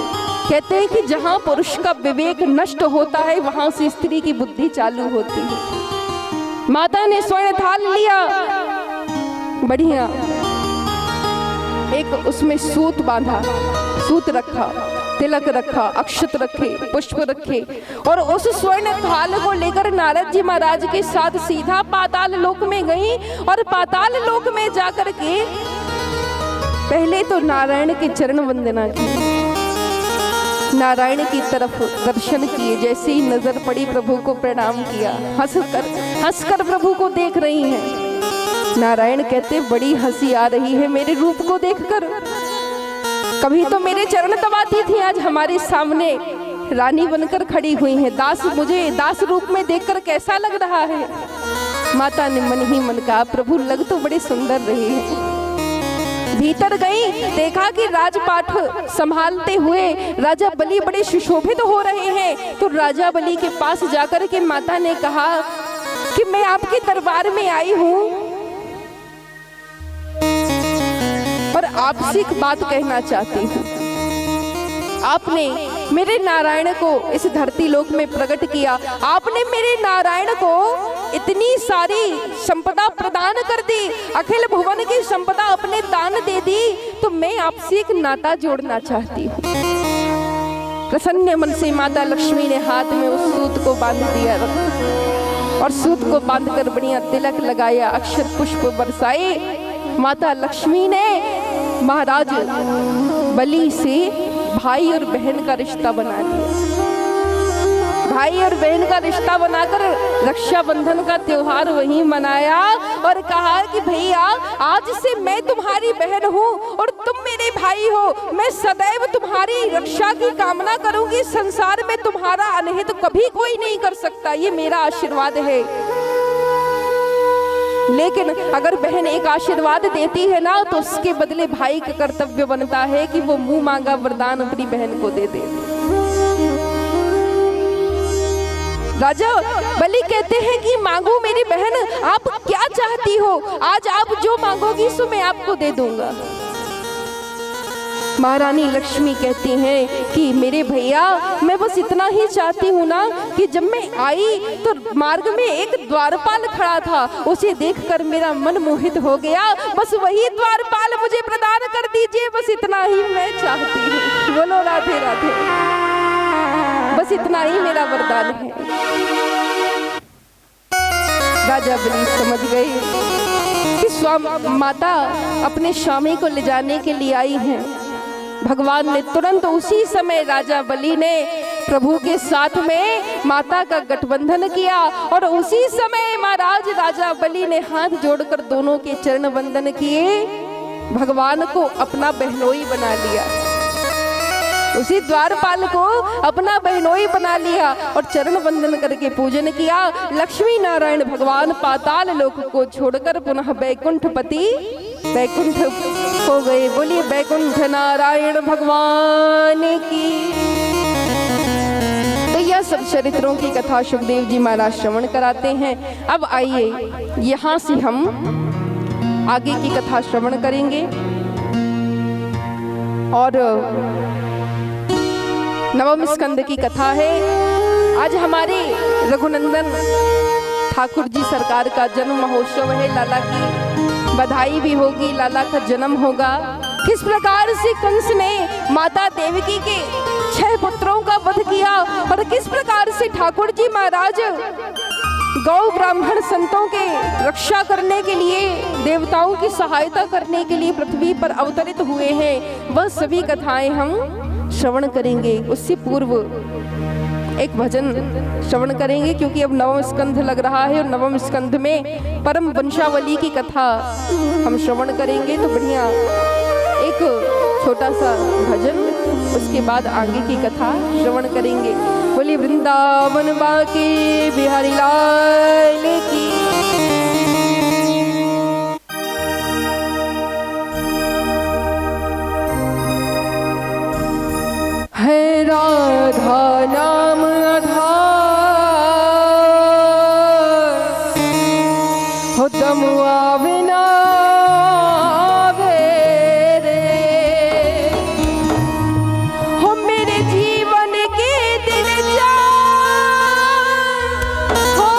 कहते हैं कि जहां पुरुष का विवेक नष्ट होता है वहां से स्त्री की बुद्धि चालू होती है। माता ने स्वर्ण थाल लिया, बढ़िया एक उसमें सूत बांधा, सूत रखा, तिलक रखा, अक्षत रखे, पुष्प रखे, और उस स्वर्ण थाल को लेकर नारद जी महाराज के साथ सीधा पाताल लोक में गई। और पाताल लोक में जाकर के पहले तो नारायण के चरण वंदना की, नारायण की तरफ दर्शन किए। जैसे ही नजर पड़ी प्रभु को प्रणाम किया, हंसकर प्रभु को देख रही हैं। नारायण कहते बड़ी हंसी आ रही है मेरे रूप को देखकर। कभी तो मेरे चरण दबाती थी, आज हमारे सामने रानी बनकर खड़ी हुई है। दास, मुझे दास रूप में देखकर कैसा लग रहा है? माता ने मन ही मन कहा, प्रभु लग तो बड़े सुंदर रहे हैं। भीतर गई, देखा कि राजपाठ संभालते हुए राजा बलि बड़े सुशोभित हो रहे हैं। तो राजा बलि के पास जाकर के माता ने कहा कि मैं आपके दरबार में आई हूं और आपसे एक बात कहना चाहती हूँ। आपने मेरे नारायण को इस धरती लोक में प्रकट किया, आपने मेरे नारायण को इतनी सारी संपदा प्रदान कर दी, अखिल भुवन की संपदा अपने दान दे दी, तो मैं आपसे एक नाता जोड़ना चाहती हूँ। प्रसन्न मन से माता लक्ष्मी ने हाथ में उस सूत को बांध दिया और सूत को बांधकर बढ़िया तिलक लगाया, अक्षर पुष्प बरसाए। माता लक्ष्मी ने महाराज बलि से भाई और बहन का रिश्ता बना लिया। भाई और बहन का रिश्ता बनाकर रक्षाबंधन का त्योहार वहीं मनाया और कहा कि भैया आज से मैं तुम्हारी बहन हूँ और तुम मेरे भाई हो। मैं सदैव तुम्हारी रक्षा की कामना करूंगी, संसार में तुम्हारा अनहित कभी कोई नहीं कर सकता, ये मेरा आशीर्वाद है। लेकिन अगर बहन एक आशीर्वाद देती है ना, तो उसके बदले भाई का कर्तव्य बनता है कि वो मुंह मांगा वरदान अपनी बहन को दे दे। राजा बलि कहते हैं कि मांगो मेरी बहन, आप क्या चाहती हो? आज आप जो मांगोगी सो मैं आपको दे दूंगा। महारानी लक्ष्मी कहती हैं कि मेरे भैया मैं बस इतना ही चाहती हूँ ना कि जब मैं आई तो मार्ग में एक द्वारपाल खड़ा था, उसे देखकर मेरा मन मोहित हो गया। बस वही द्वारपाल मुझे प्रदान कर दीजिए, बस इतना ही मैं चाहती हूँ। बोलो राधे राधे। बस इतना ही मेरा वरदान है। राजा बलि समझ गए कि माता अपने स्वामी को ले जाने के लिए आई हैं। भगवान ने तुरंत उसी समय राजा बलि ने प्रभु के साथ में माता का गठबंधन किया और उसी समय महाराज राजा बलि ने हाथ जोड़कर दोनों के चरण वंदन किए, भगवान को अपना बहनोई बना लिया। उसी द्वारपाल को अपना बहनोई बना लिया और चरण वंदन करके पूजन किया। लक्ष्मी नारायण भगवान पाताल लोक को छोड़कर पुनः बैकुंठपति बैकुंठ हो गए। बोलिए बैकुंठ नारायण भगवान की। तो यह सब चरित्रों की कथा सुखदेव जी महाराज श्रवण कराते हैं। अब आइए यहाँ से हम आगे की कथा श्रवण करेंगे और नवम स्कंद की कथा है। आज हमारे रघुनंदन ठाकुर जी सरकार का जन्म महोत्सव है। लाला की बधाई भी होगी, लाला का जन्म होगा। किस प्रकार से कंस ने माता देवकी के 6 पुत्रों का वध किया और किस प्रकार से ठाकुर जी महाराज गौ ब्राह्मण संतों के रक्षा करने के लिए, देवताओं की सहायता करने के लिए पृथ्वी पर अवतरित हुए हैं, वह सभी कथाएं हम श्रवण करेंगे। उससे पूर्व एक भजन श्रवण करेंगे, क्योंकि अब नवम स्कंध लग रहा है और नवम स्कंध में परम वंशावली की कथा हम श्रवण करेंगे। तो बढ़िया एक छोटा सा भजन, उसके बाद आगे की कथा श्रवण करेंगे। बोलिए वृंदावन बाके बिहारी लाल की। है राधा नाम आधार, हो दम आवे ना आवे रे, हो मेरे जीवन के दिन जा, हो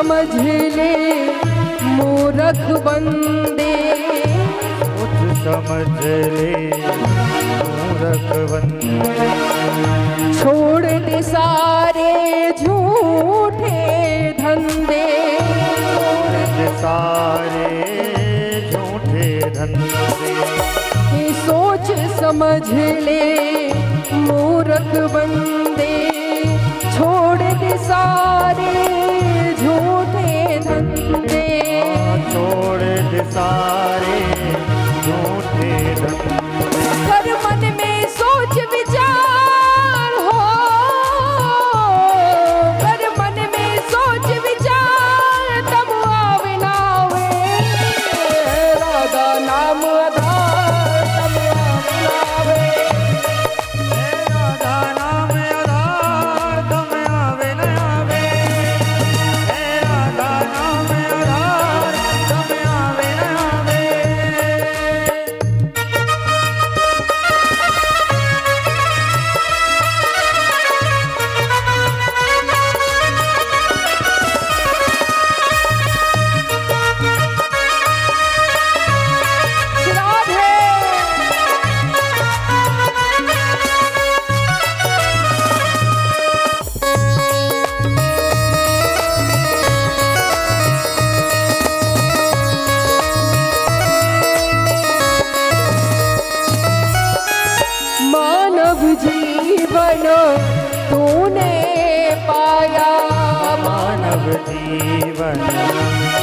समझ ले मूरख बंदे, सोच समझ ले मूरख बंदे, छोड़ दे सारे झूठे धंधे, छोड़ दे सारे झूठे धंधे, ये सोच समझ ले मूरख बंदे, छोड़ दे सारे झूठे धंधे, छोड़ दे सारे झूठे धंधे, कर मन में सोच विचार हो, कर मन में सोच विचार तब आवे ना आवे, राधा नाम आधार तब आवे ना आवे, राधा नाम आधार तम आवे न आवे, राधा नाम आधार तम आवे न आवे। राधे मानव जीवन तूने पाया, मानव जीवन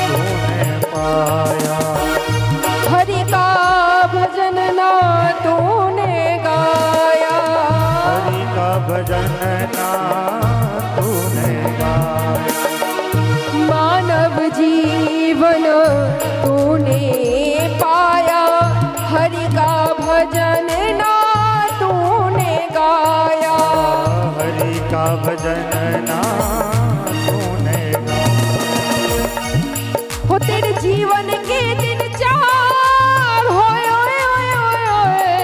तूने पाया, हरि का भजन ना तूने गाया, हरि का भजन ना तूने गाया, मानव जीवन तूने पाया, हरि का भजन ना तूने गाया, हरि का भजन ना तूने गाया, हो तेरे जीवन के दिन चार होए होए होए होए होए,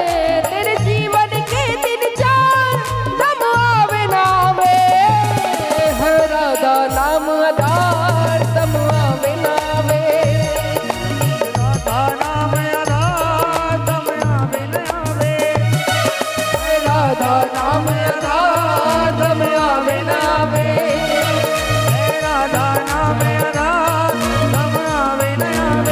तेरे जीवन के दिन चार दम आवे ना आवे, है राधा नाम आधार दम आवे ना आवे, राधा नाम आधार तम आवे न आवे, है राधा नाम आधार दम आवे ना आवे, राधा नाम आधार तम आवे न आवे।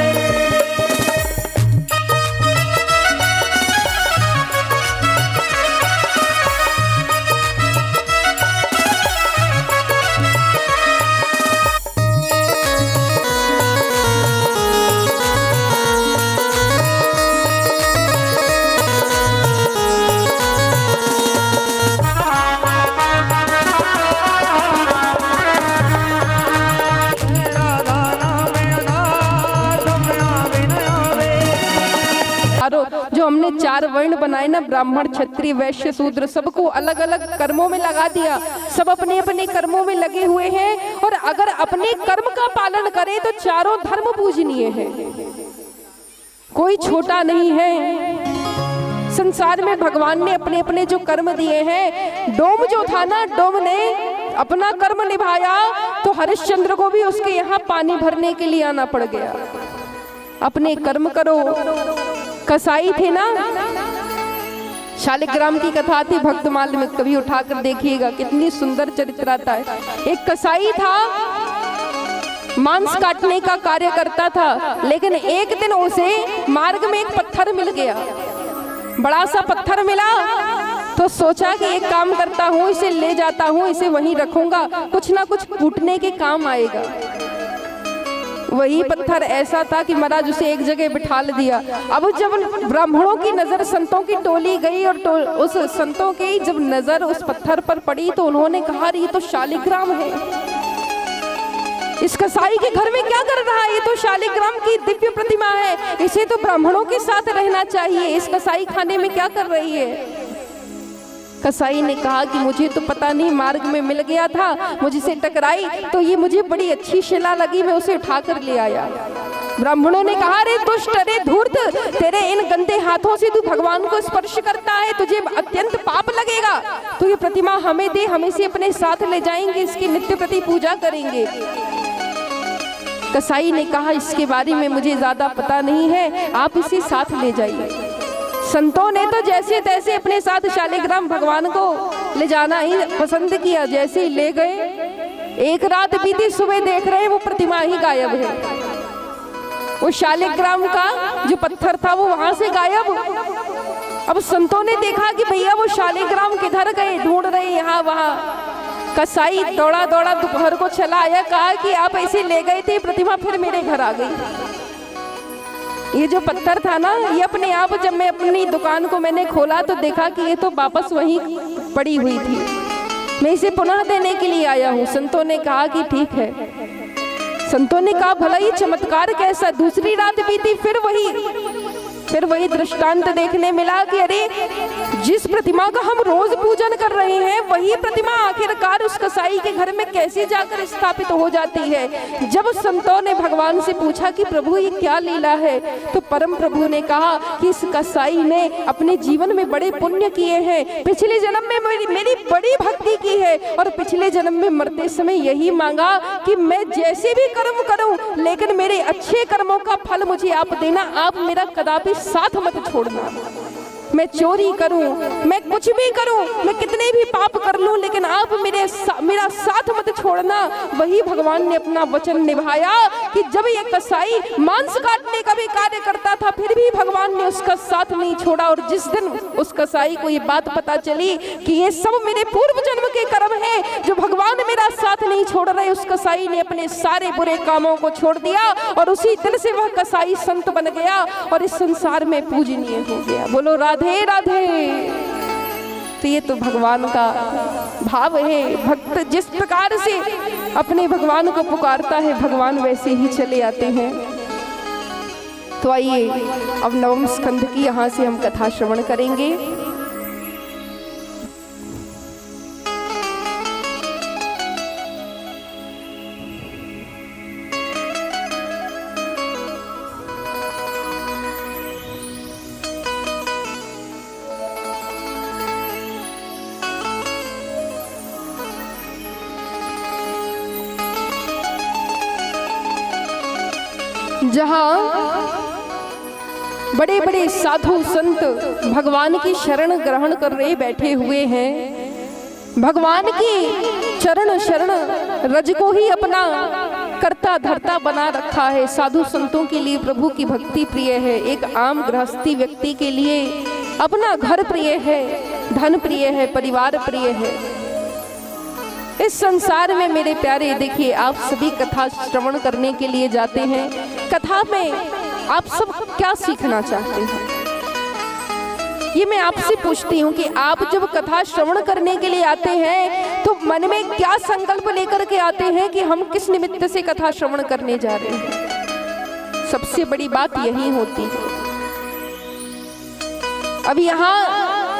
राधा नाम आधार तम आवे न आवे, जो हमने चार वर्ण बनाए ना, ब्राह्मण क्षत्रिय वैश्य शूद्र, सबको अलग अलग कर्मों में लगा दिया, सब अपने अपने कर्मों में लगे हुए हैं, और अगर अपने कर्म का पालन करें तो चारों धर्म पूजनीय है, कोई छोटा नहीं है। संसार में भगवान ने अपने अपने जो कर्म दिए हैं, डोम जो था ना, डोम ने अपना कर्म निभाया तो हरिश्चंद्र को भी उसके यहाँ पानी भरने के लिए आना पड़ गया। अपने कर्म करो। कसाई थे ना, शालिग्राम की कथा थी भक्तमाल में, कभी उठाकर देखिएगा, कितनी सुंदर चरित्र आता है। एक कसाई था, मांस काटने का कार्य करता था, लेकिन एक दिन उसे मार्ग में एक पत्थर मिल गया, बड़ा सा पत्थर मिला, तो सोचा कि एक काम करता हूँ, इसे ले जाता हूँ, इसे वहीं रखूंगा, कुछ ना कुछ कूटने के काम आएगा। वही पत्थर ऐसा था कि महाराज उसे एक जगह बिठा दिया। अब जब ब्राह्मणों की नजर संतों की टोली गई और उस संतों की जब नजर उस पत्थर पर पड़ी तो उन्होंने कहा, ये तो शालिग्राम है, इस कसाई के घर में क्या कर रहा है, ये तो शालिग्राम की दिव्य प्रतिमा है, इसे तो ब्राह्मणों के साथ रहना चाहिए, इस कसाई खाने में क्या कर रही है। कसाई ने कहा कि मुझे तो पता नहीं, मार्ग में मिल गया था, मुझसे टकराई तो ये मुझे बड़ी अच्छी शिला लगी, मैं उसे उठा कर ले आया। ब्राह्मणों ने कहा, रे दुष्ट, रे धूर्त, तेरे इन गंदे हाथों से तू भगवान को स्पर्श करता है, तुझे अत्यंत पाप लगेगा, तो ये प्रतिमा हमें दे, हम इसे अपने साथ ले जाएंगे, इसकी नित्य प्रति पूजा करेंगे। कसाई ने कहा इसके बारे में मुझे ज्यादा पता नहीं है, आप इसे साथ ले जाइए। संतों ने तो जैसे तैसे अपने साथ शालिग्राम भगवान को ले जाना ही पसंद किया। जैसे ही ले गए, एक रात बीती, सुबह देख रहे हैं वो प्रतिमा ही गायब है। वो शालिग्राम का जो पत्थर था वो वहां से गायब। अब संतों ने देखा कि भैया वो शालिग्राम किधर गए, ढूंढ रहे यहाँ वहां। कसाई दौड़ा दौड़ा दोपहर को चला आया, कहा कि आप ऐसे ले गए थे, प्रतिमा फिर मेरे घर आ गई। ये जो पत्थर था ना, ये अपने आप जब मैं अपनी दुकान को मैंने खोला तो देखा कि ये तो वापस वहीं पड़ी हुई थी, मैं इसे पुनः देने के लिए आया हूँ। संतों ने कहा कि ठीक है। संतों ने कहा भला ये चमत्कार कैसा। दूसरी रात बीती, फिर वही दृष्टांत देखने मिला कि अरे जिस प्रतिमा का हम रोज पूजन कर रहे हैं वही प्रतिमा आखिरकार उस कसाई के घर में कैसे जाकर स्थापित हो जाती है। जब संतों ने भगवान से पूछा कि प्रभु ये क्या लीला है, तो परम प्रभु ने कहा कि इस कसाई ने अपने जीवन में बड़े पुण्य किए हैं, पिछले जन्म में मेरी बड़ी भक्ति की है, और पिछले जन्म में मरते समय यही मांगा कि मैं जैसे भी कर्म करूं लेकिन मेरे अच्छे कर्मों का फल मुझे आप देना, आप मेरा कदापि साथ मत छोड़ना। मैं चोरी करूं, मैं कुछ भी करूं, मैं कितने भी पाप कर लूं, लेकिन आप मेरा साथ मत छोड़ना। वही भगवान ने अपना वचन निभाया कि जब ये कसाई मांस काटने का भी कार्य करता था फिर भी भगवान ने उसका साथ नहीं छोड़ा। और जिस दिन उस कसाई को ये बात पता चली कि ये सब मेरे पूर्व जन्म के कर्म है जो भगवान मेरा साथ नहीं छोड़ रहे, उस कसाई ने अपने सारे बुरे कामों को छोड़ दिया और उसी दिन से वह कसाई संत बन गया और इस संसार में पूजनीय हो गया। बोलो राधे राधे। तो ये तो भगवान का भाव है। भक्त जिस प्रकार से अपने भगवान को पुकारता है भगवान वैसे ही चले आते हैं। तो आइए अब नवम स्कंध की यहाँ से हम कथा श्रवण करेंगे। जहाँ बड़े बड़े साधु संत भगवान की शरण ग्रहण कर रहे बैठे हुए हैं, भगवान की चरण शरण रज को ही अपना करता धरता बना रखा है। साधु संतों के लिए प्रभु की भक्ति प्रिय है, एक आम गृहस्थी व्यक्ति के लिए अपना घर प्रिय है, धन प्रिय है, परिवार प्रिय है। इस संसार में मेरे प्यारे देखिए, आप सभी कथा श्रवण करने के लिए जाते हैं। कथा में आप सब क्या सीखना चाहते हैं, ये मैं आपसे पूछती हूँ कि आप जब कथा श्रवण करने के लिए आते हैं तो मन में क्या संकल्प लेकर के आते हैं कि हम किस निमित्त से कथा श्रवण करने जा रहे हैं। सबसे बड़ी बात यही होती है। अब यहाँ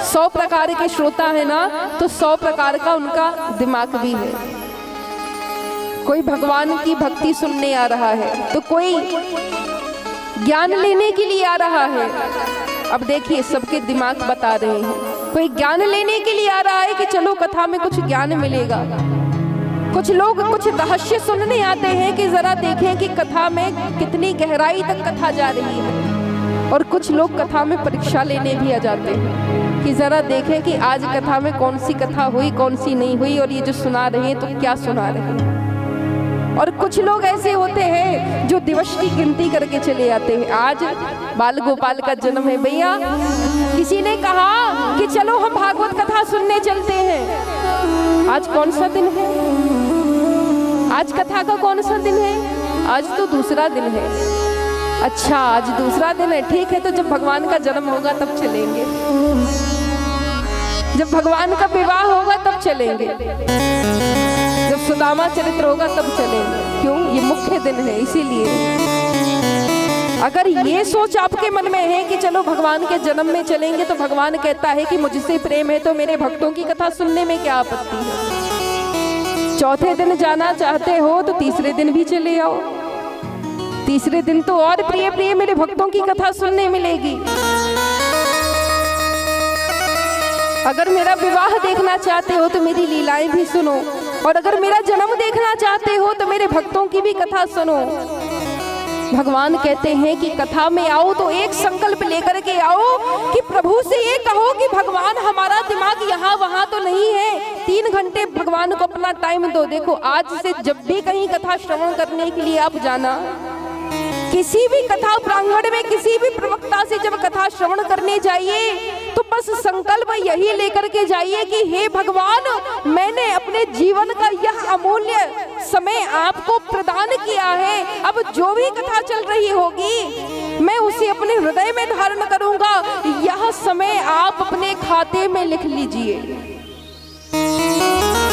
100 प्रकार के श्रोता है ना, तो 100 प्रकार का उनका दिमाग भी है। कोई भगवान की भक्ति सुनने आ रहा है, तो कोई ज्ञान लेने के लिए आ रहा है। अब देखिए सबके दिमाग बता रहे हैं। कोई ज्ञान लेने के लिए आ रहा है कि चलो कथा में कुछ ज्ञान मिलेगा। कुछ लोग कुछ रहस्य सुनने आते हैं कि जरा देखें कि कथा में कितनी गहराई तक कथा जा रही है। और कुछ लोग कथा में परीक्षा लेने भी आ जाते हैं कि जरा देखें कि आज कथा में कौन सी कथा हुई, कौन सी नहीं हुई, और ये जो सुना रहे हैं तो क्या सुना रहे हैं। और कुछ लोग ऐसे होते हैं जो दिवस की गिनती करके चले आते हैं। आज बाल गोपाल का जन्म है भैया, किसी ने कहा कि चलो हम भागवत कथा सुनने चलते हैं। आज कौन सा दिन है? आज कथा का कौन सा दिन है? आज तो दूसरा दिन है। अच्छा आज दूसरा दिन है, ठीक है। तो जब भगवान का जन्म होगा तब चलेंगे, जब भगवान का विवाह होगा तब चलेंगे, जब सुदामा चरित्र होगा तब चलेंगे। क्यों? ये मुख्य दिन है, इसीलिए। अगर ये सोच आपके मन में है कि चलो भगवान के जन्म में चलेंगे, तो भगवान कहता है कि मुझसे प्रेम है तो मेरे भक्तों की कथा सुनने में क्या आपत्ति है। चौथे दिन जाना चाहते हो तो तीसरे दिन भी चले आओ। तीसरे दिन तो और प्रिय प्रिय मेरे भक्तों की कथा सुनने मिलेगी। अगर मेरा विवाह देखना चाहते हो तो मेरी लीलाएं भी सुनो, और अगर मेरा जन्म देखना चाहते हो तो मेरे भक्तों की भी कथा सुनो। भगवान कहते हैं कि कथा में आओ तो एक संकल्प लेकर के आओ कि प्रभु से ये कहो कि भगवान हमारा दिमाग यहाँ वहाँ तो नहीं है, 3 घंटे भगवान को अपना टाइम दो। देखो आज से जब भी कहीं कथा श्रवण करने के लिए आप जाना, किसी भी कथा प्रांगण में किसी भी प्रवक्ता से जब कथा श्रवण करने जाइए तो बस संकल्प यही लेकर के जाइए कि हे भगवान, मैंने अपने जीवन का यह अमूल्य समय आपको प्रदान किया है, अब जो भी कथा चल रही होगी मैं उसे अपने हृदय में धारण करूंगा, यह समय आप अपने खाते में लिख लीजिए।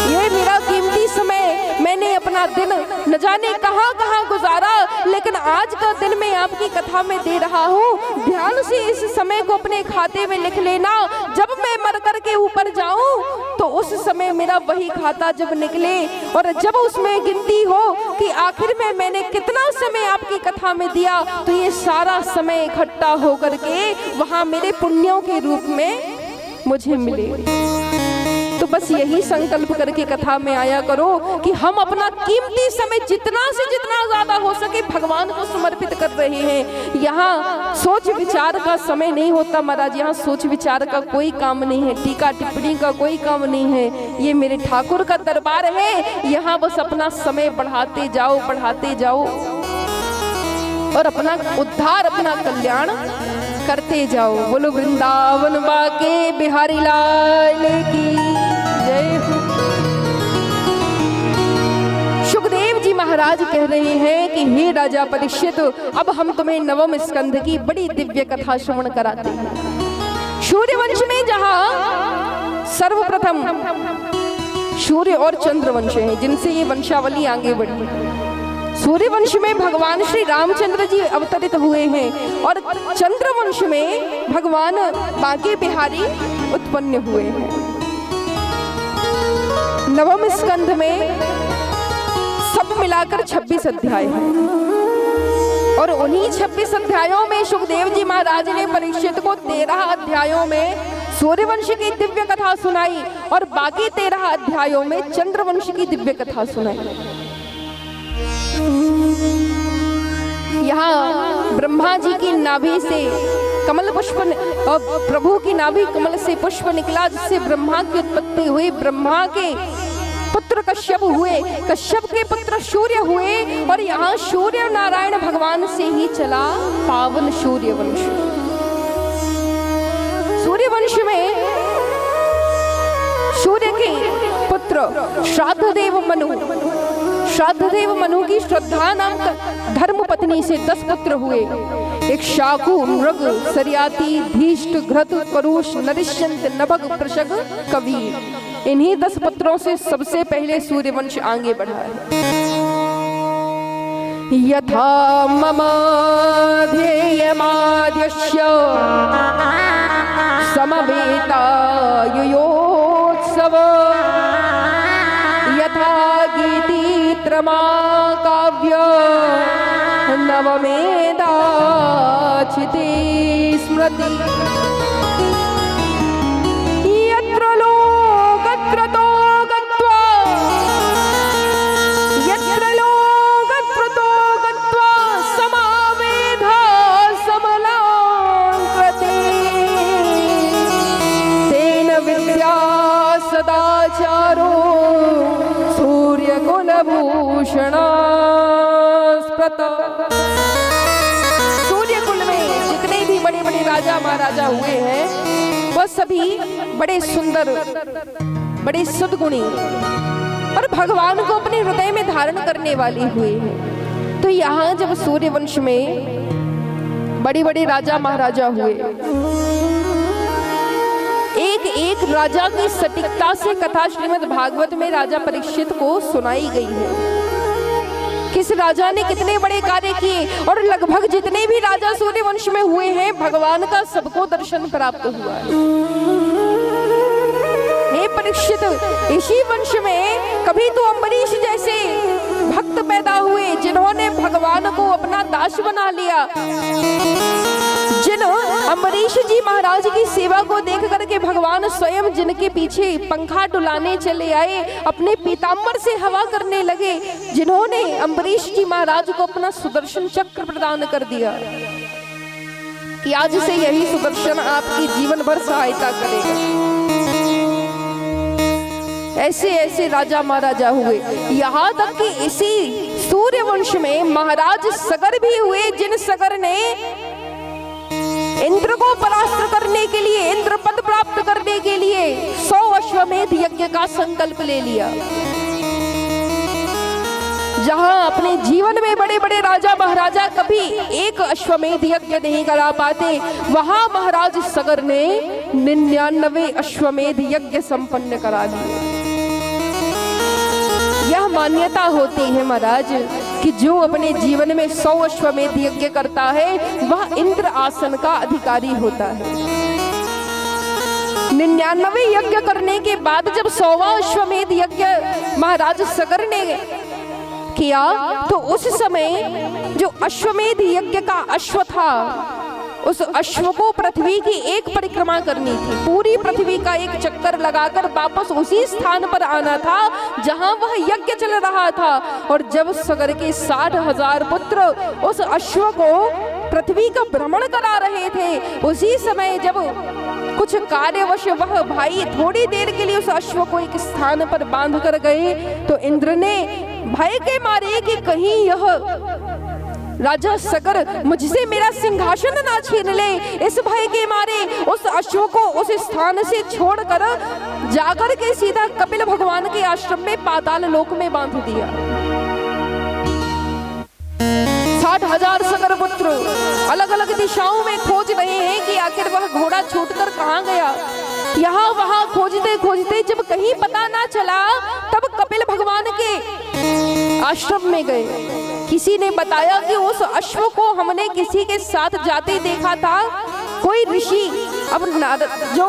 ये मेरा कीमती समय, मैंने अपना दिन न जाने कहां कहां गुजारा, लेकिन आज का दिन मैं आपकी कथा में दे रहा हूँ। ध्यान से इस समय को अपने खाते में लिख लेना। जब मैं मर कर के ऊपर जाऊं तो उस समय मेरा वही खाता जब निकले और जब उसमें गिनती हो कि आखिर में मैंने कितना समय आपकी कथा में दिया, तो ये सारा समय इकट्ठा होकर के वहां मेरे पुण्यों के रूप में मुझे मिले। तो बस यही संकल्प करके कथा में आया करो कि हम अपना कीमती समय जितना से जितना ज्यादा हो सके भगवान को समर्पित कर रहे हैं। यहाँ सोच विचार का समय नहीं होता महाराज, यहाँ सोच विचार का कोई काम नहीं है, टीका टिप्पणी का कोई काम नहीं है। ये मेरे ठाकुर का दरबार है, यहाँ बस अपना समय बढ़ाते जाओ और अपना उद्धार, अपना कल्याण करते जाओ। बोलो वृंदावन बाके बिहारी लाल की जय। सुखदेव जी महाराज कह रहे हैं कि हे राजा परीक्षित, अब हम तुम्हें नवम स्कंध की बड़ी दिव्य कथा श्रवण कराते हैं। सूर्यवंश में जहां सर्वप्रथम सूर्य और चंद्रवंश है, जिनसे ये वंशावली आगे बढ़ी। सूर्यवंश में भगवान श्री रामचंद्र जी अवतरित हुए हैं और चंद्रवंश में भगवान बांके बिहारी उत्पन्न हुए हैं। नवम स्कंध में सब मिलाकर 26 अध्याय हैं और उन्हीं 26 अध्यायों में सुखदेव जी महाराज ने परीक्षित को 13 अध्यायों में सूर्यवंश की दिव्य कथा सुनाई और बाकी 13 अध्यायों में चंद्रवंश की दिव्य कथा सुनाई। यहाँ ब्रह्मा जी की नाभि से कमल पुष्प और प्रभु की नाभि कमल से पुष्प निकला, जिससे ब्रह्मा की उत्पत्ति हुई। ब्रह्मा के पुत्र कश्यप हुए, कश्यप के पुत्र सूर्य हुए और यहाँ सूर्य नारायण भगवान से ही चला पावन सूर्यवंश। सूर्यवंश में सूर्य के पुत्र श्राद्धदेव मनु की श्रद्धा नाम धर्म पत्नी से 10 पुत्र हुए। एक शाकु, मृग, सरियाती, धीष्ट, घृत, परुष, नरिष्यंत, नभग, प्रशग, कबीर। इन्हीं 10 पुत्रों से सबसे पहले सूर्यवंश आगे बढ़ा है। यथा मम ध्येयमाद्यस्य समवेता युयोत्सव यथा गीतित्रमा काव्य नवमेदाचिते स्मृति यत्र लोकत्रतो गत्वा समावेधा समलांकृते तेन विद्या सदाचारो सूर्यकुलभूषण सूर्यकुल में जितने भी बड़े बड़े राजा महाराजा हुए हैं वह सभी बड़े सुंदर, बड़े सद्गुणी और भगवान को अपने हृदय में धारण करने वाले हुए हैं। तो यहाँ जब सूर्यवंश में बड़े बड़े राजा महाराजा हुए, एक एक राजा की सटीकता से कथा श्रीमद् भागवत में राजा परीक्षित को सुनाई गई है। किस राजा ने कितने बड़े कार्य किए और लगभग जितने भी राजा सूर्यवंश में हुए हैं भगवान का सबको दर्शन प्राप्त हुआ है। हे परीक्षित, इसी वंश में कभी तो अम्बरीश जैसे भक्त पैदा हुए जिन्होंने भगवान को अपना दास बना लिया, जिन अम्बरीश जी महाराज की सेवा को देख करके भगवान स्वयं जिनके पीछे पंखा डुलाने चले आए, अपने पीताम्बर से हवा करने लगे, जिन्होंने अम्बरीश जी महाराज को अपना सुदर्शन चक्र प्रदान कर दिया कि आज से यही सुदर्शन आपकी जीवन भर सहायता करेगा। ऐसे ऐसे राजा महाराजा हुए, यहाँ तक कि इसी सूर्यवंश में महाराज सगर भी हुए, जिन सगर ने इंद्र को परास्त करने के लिए, इंद्र पद प्राप्त करने के लिए 100 अश्वमेध यज्ञ का संकल्प ले लिया। जहां अपने जीवन में बड़े बड़े राजा महाराजा कभी एक अश्वमेध यज्ञ नहीं करा पाते, वहां महाराज सगर ने 99 अश्वमेध यज्ञ संपन्न करा दिए। यह मान्यता होती है महाराज कि जो अपने जीवन में 100 अश्वमेध यज्ञ करता है वह इंद्र आसन का अधिकारी होता है। 99 यज्ञ करने के बाद जब 100वां अश्वमेध यज्ञ महाराज सगर ने किया, तो उस समय जो अश्वमेध यज्ञ का अश्व था, उस अश्व को पृथ्वी की एक परिक्रमा करनी थी। पूरी पृथ्वी का एक चक्कर लगाकर वापस उसी स्थान पर आना था जहां वह यज्ञ चल रहा था। और जब सगर के 60,000 पुत्र उस अश्व को पृथ्वी का भ्रमण करा रहे थे, उसी समय जब कुछ कार्यवश वह भाई थोड़ी देर के लिए उस अश्व को एक स्थान पर बांध कर गए, तो इंद्र ने भय के मारे कि कहीं यह राजा सगर मुझसे मेरा सिंहासन ना छीन ले, इस भय के मारे उस अश्व को उस स्थान से छोड़कर जाकर के सीधा कपिल भगवान के आश्रम में पाताल लोक में बांध दिया। 60,000 सगर पुत्र अलग अलग दिशाओं में खोज रहे हैं कि आखिर वह घोड़ा छूटकर कहां गया। यहाँ वहां खोजते खोजते जब कहीं पता ना चला, तब कपिल भगवान के आश्रम में गए। किसी ने बताया कि उस अश्व को हमने किसी के साथ जाते देखा था, कोई ऋषि। अब जो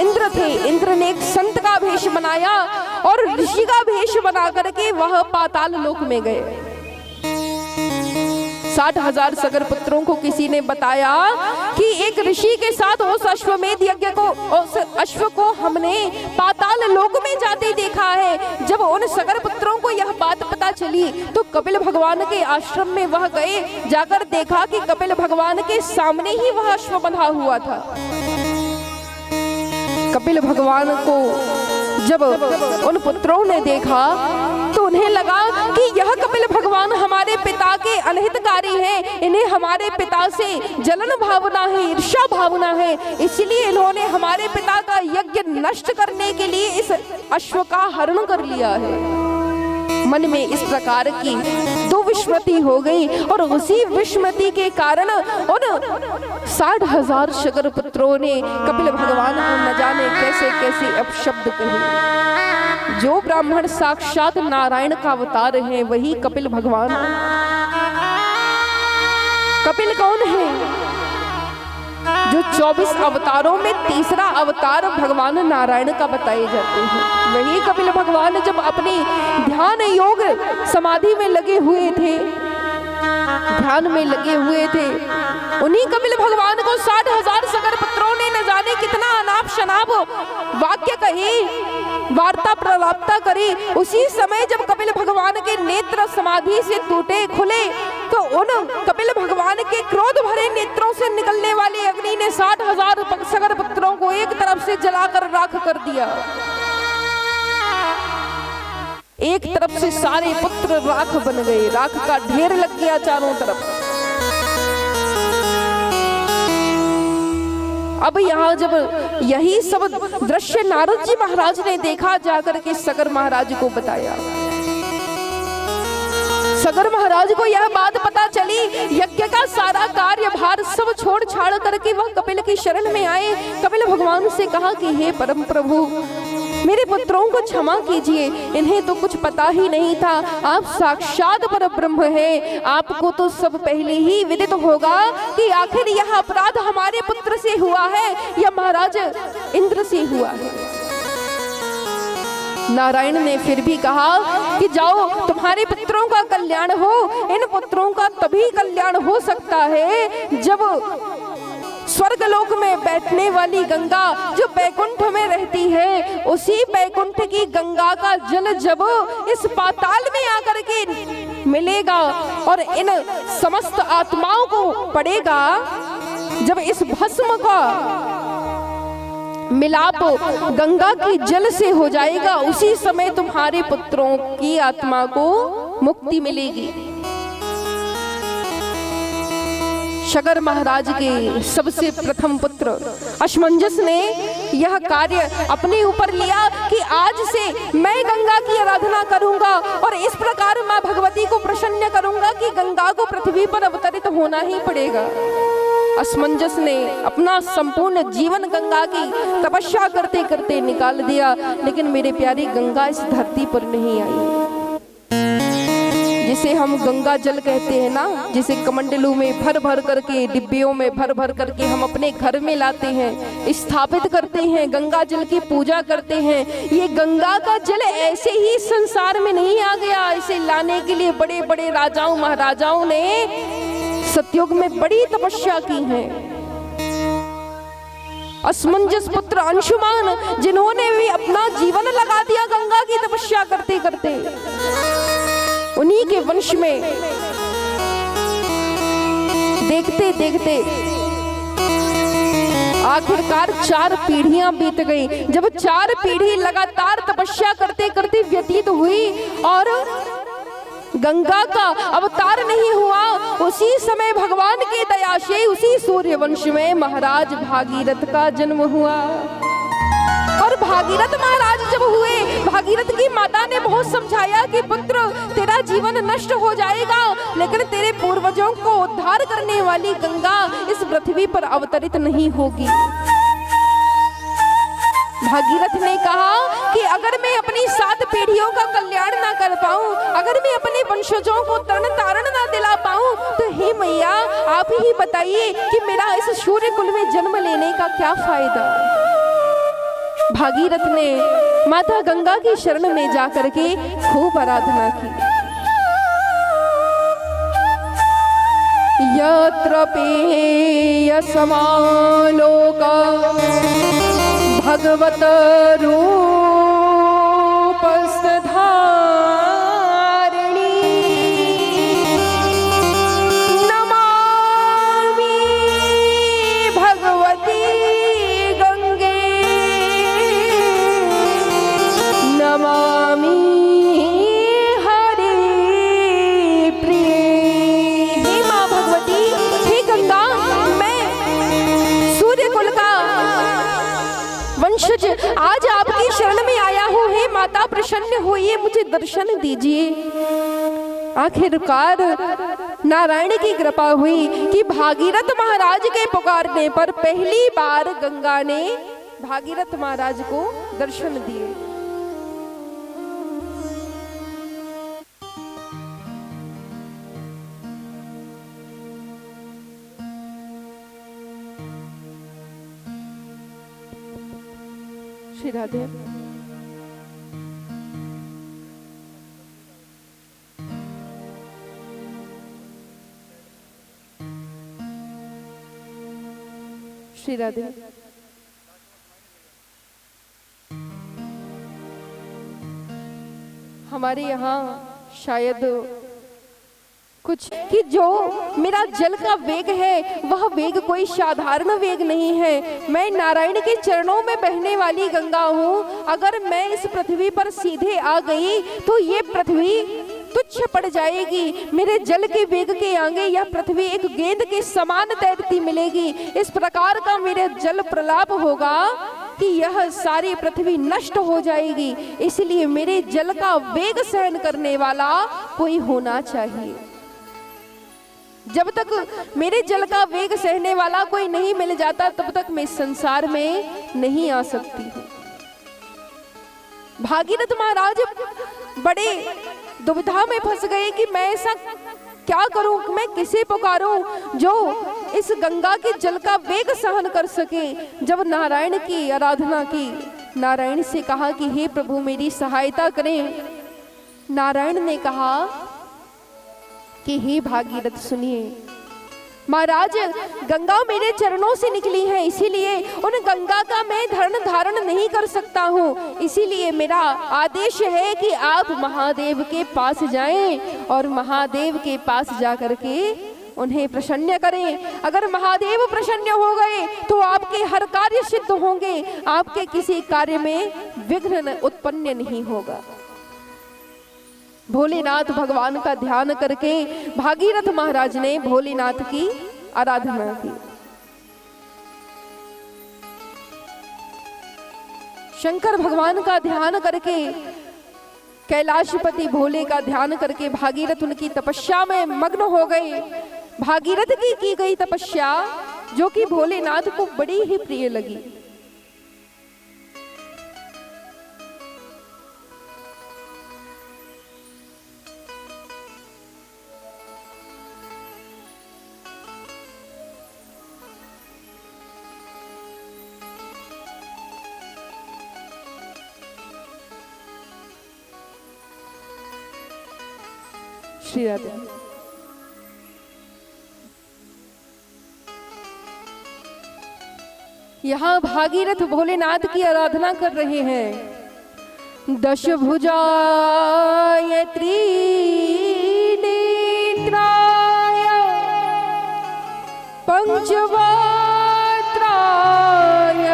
इंद्र थे, इंद्र ने एक संत का भेष बनाया और ऋषि का भेष बना करके वह पाताल लोक में गए। 60,000 सगर पुत्रों को किसी ने बताया कि एक ऋषि के साथ उस अश्वमेध यज्ञ को, उस अश्व को हमने पाताल लोक में जाते देखा है। जब उन सगर पुत्रों को यह बात पता चली तो कपिल भगवान के आश्रम में वह गए, जाकर देखा कि कपिल भगवान के सामने ही वह अश्व बंधा हुआ था। कपिल भगवान को जब उन पुत्रों ने देखा तो उन्हें लगा कि यह कपिल भगवान हमारे पिता के अनहितकारी हैं, इन्हें हमारे पिता से जलन भावना है, ईर्ष्या भावना है, इसलिए इन्होंने हमारे पिता का यज्ञ नष्ट करने के लिए इस अश्व का हरण कर लिया है। मन में इस प्रकार की दुविस्मृति हो गई और उसी विस्मृति के कारण उन 60,000 सगर पुत्रों ने कपिल भगवान को न जाने कैसे कैसे अपशब्द कहे। जो ब्राह्मण साक्षात नारायण का अवतार है वही कपिल भगवान। कपिल कौन है? जो 24 अवतारों में तीसरा अवतार भगवान नारायण का बताए जाते हैं, वही कपिल भगवान जब अपनी ध्यान योग समाधि में लगे हुए थे, ध्यान में लगे हुए थे, उन्हीं कपिल भगवान को 60,000 सगर पुत्रों ने न जाने कितना अनाप शनाप वाक्य कहे, वार्ता प्रलापता करी। उसी समय जब कपिल भगवान के नेत्र समाधि से टूटे खुले, तो उन कपिल भगवान के क्रोध भरे नेत्रों से निकलने वाली अग्नि ने 60,000 सगर पुत्रों को एक तरफ से जलाकर राख कर दिया। एक तरफ से सारे पुत्र राख बन गए, राख का ढेर लग गया चारों तरफ। अब यहाँ जब यही सब दृश्य नारद जी महाराज ने देखा, जाकर के सगर महाराज को बताया। सगर महाराज को यह बात पता चली, यज्ञ का सारा कार्यभार सब छोड़ छाड़ करके वह कपिल की शरण में आए। कपिल भगवान से कहा कि हे परम प्रभु, मेरे पुत्रों को क्षमा कीजिए, इन्हें तो कुछ पता ही नहीं था, आप साक्षात परब्रह्म हैं, आपको तो सब पहले ही विदित होगा कि आखिर यह अपराध हमारे पुत्र से हुआ है या महाराज इंद्र से हुआ है। नारायण ने फिर भी कहा कि जाओ, तुम्हारे पुत्रों का कल्याण हो। इन पुत्रों का तभी कल्याण हो सकता है जब स्वर्गलोक में बैठने वाली गंगा जो बैकुंठ में रहती है, उसी बैकुंठ की गंगा का जल जब इस पाताल में आकर के मिलेगा और इन समस्त आत्माओं को पड़ेगा, जब इस भस्म का मिलाप गंगा की जल से हो जाएगा, उसी समय तुम्हारे पुत्रों की आत्मा को मुक्ति मिलेगी। शगर महाराज के सबसे प्रथम पुत्र अश्मंजस ने यह कार्य अपने ऊपर लिया कि आज से मैं गंगा की आराधना करूंगा और इस प्रकार मां भगवती को प्रसन्न करूंगा कि गंगा को पृथ्वी पर अवतरित होना ही पड़ेगा। असमंजस ने अपना संपूर्ण जीवन गंगा की तपस्या करते करते निकाल दिया, लेकिन मेरे प्यारे गंगा इस धरती पर नहीं आई। जिसे हम गंगा जल कहते हैं ना, जिसे कमंडलू में भर भर करके, डिब्बियों में भर भर करके हम अपने घर में लाते हैं, स्थापित करते हैं, गंगा जल की पूजा करते हैं। ये गंगा का जल ऐसे ही संसार में नहीं आ गया। इसे लाने के लिए बड़े बड़े राजाओं महाराजाओं ने सतयुग में बड़ी तपस्या की है। असमंजस पुत्र अंशुमान, जिन्होंने भी अपना जीवन लगा दिया गंगा की तपस्या करते करते, उन्हीं के वंश में देखते देखते आखिरकार 4 पीढ़ियां बीत गई। जब 4 पीढ़ी लगातार तपस्या करते करते व्यतीत हुई और गंगा का अवतार नहीं हुआ, उसी समय भगवान की दया से उसी सूर्यवंश में महाराज भागीरथ का जन्म हुआ। और भागीरथ महाराज जब हुए, भागीरथ की माता ने बहुत समझाया कि पुत्र तेरा जीवन नष्ट हो जाएगा, लेकिन तेरे पूर्वजों को उद्धार करने वाली गंगा इस पृथ्वी पर अवतरित नहीं होगी। भागीरथ ने कहा कि अगर मैं अपनी 7 पीढ़ियों का कल्याण ना कर पाऊं, अगर मैं अपने वंशजों को तरण तारण ना दिला पाऊं, तो हे मैया आप ही बताइए कि मेरा इस सूर्य कुल में जन्म लेने का क्या फायदा। भागीरथ ने माता गंगा की शरण में जाकर के खूब आराधना की। यत्र पेय समालोक भगवत रूपस्थधारिणी नमामि भगवती गंगे नमामि हरि प्रिय। हे माँ भगवती, हे गंगा, मैं सूर्य कुल का वंशज आज आपकी शरण में आया हूँ। हे माता प्रसन्न होइए, मुझे दर्शन दीजिए। आखिरकार नारायण की कृपा हुई कि भागीरथ महाराज के पुकारने पर पहली बार गंगा ने भागीरथ महाराज को दर्शन दिए। श्री राधे। श्री राधे। हमारे यहाँ शायद कुछ कि जो मेरा जल का वेग है वह वेग कोई साधारण वेग नहीं है। मैं नारायण के चरणों में बहने वाली गंगा हूँ। अगर मैं इस पृथ्वी पर सीधे आ गई तो ये पृथ्वी तुच्छ पड़ जाएगी। मेरे जल के वेग के आगे यह पृथ्वी एक गेंद के समान तैरती मिलेगी। इस प्रकार का मेरे जल प्रलाप होगा कि यह सारी पृथ्वी नष्ट हो जाएगी। इसलिए मेरे जल का वेग सहन करने वाला कोई होना चाहिए। जब तक मेरे जल का वेग सहने वाला कोई नहीं मिल जाता, तब तक मैं संसार में नहीं आ सकती हूँ। भागीरथ महाराज बड़े दुविधा में फंस गए कि मैं ऐसा क्या करूं, मैं किसे पुकारूं जो इस गंगा के जल का वेग सहन कर सके। जब नारायण की आराधना की, नारायण से कहा कि हे प्रभु मेरी सहायता करें। नारायण ने कहा कि हे भागीरथ सुनिए, महाराज गंगा मेरे चरणों से निकली है, इसीलिए उन गंगा का मैं धारण नहीं कर सकता हूँ। इसीलिए मेरा आदेश है कि आप महादेव के पास जाएं और महादेव के पास जाकर के उन्हें प्रसन्न करें। अगर महादेव प्रसन्न हो गए तो आपके हर कार्य सिद्ध होंगे, आपके किसी कार्य में विघ्न उत्पन्न नहीं होगा। भोलेनाथ भगवान का ध्यान करके भागीरथ महाराज ने भोलेनाथ की आराधना की। शंकर भगवान का ध्यान करके, कैलाशपति भोले का ध्यान करके भागीरथ उनकी तपस्या में मग्न हो गए। भागीरथ की गई तपस्या जो कि भोलेनाथ को बड़ी ही प्रिय लगी। श्री राधे। यहाँ भागीरथ भोलेनाथ की आराधना कर रहे हैं। दशभुजाय त्रिनेत्राय पंचवक्त्राय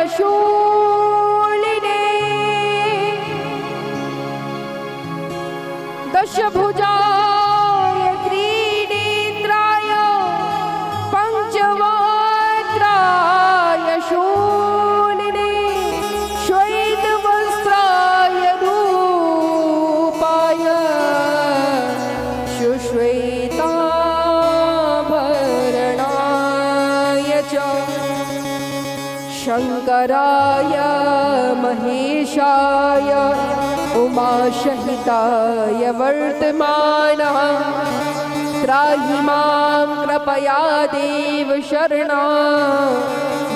शूलिने दशभुजाय शंकराय महेशाय उमाशहिताय वर्तमानः त्राहि मां कृपया देव शरणं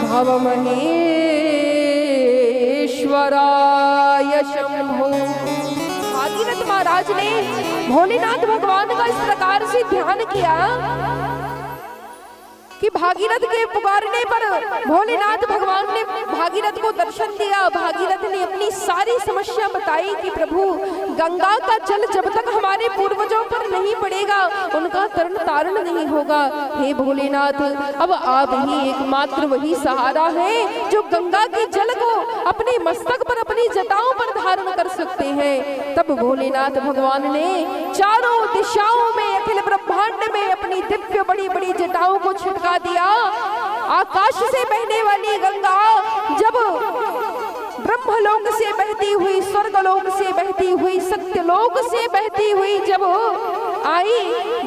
भव महेश्वराय शंभो। भागीरथ महाराज ने भोलेनाथ भगवान का इस प्रकार से ध्यान किया कि भागीरथ के पुकारने पर भोलेनाथ भगवान ने भागीरथ को दर्शन दिया। भागीरथ ने अपनी सारी समस्या बताई कि प्रभु गंगा का जल जब तक हमारे पूर्वजों पर नहीं पड़ेगा उनका तरण तारण नहीं होगा। हे भोलेनाथ, अब आप ही एकमात्र वही सहारा है जो गंगा के जल को अपने मस्तक पर, अपनी जटाओं पर धारण कर सकते हैं। तब भोलेनाथ भगवान ने चारों दिशाओं में, अखिल ब्रह्मांड में अपनी दिव्य बड़ी बड़ी जटाओं को छिड़का दिया। आकाश से बहने वाली गंगा जब ब्रह्मलोक से बहती हुई, स्वर्गलोक से बहती हुई, सत्यलोक से बहती हुई जब आई,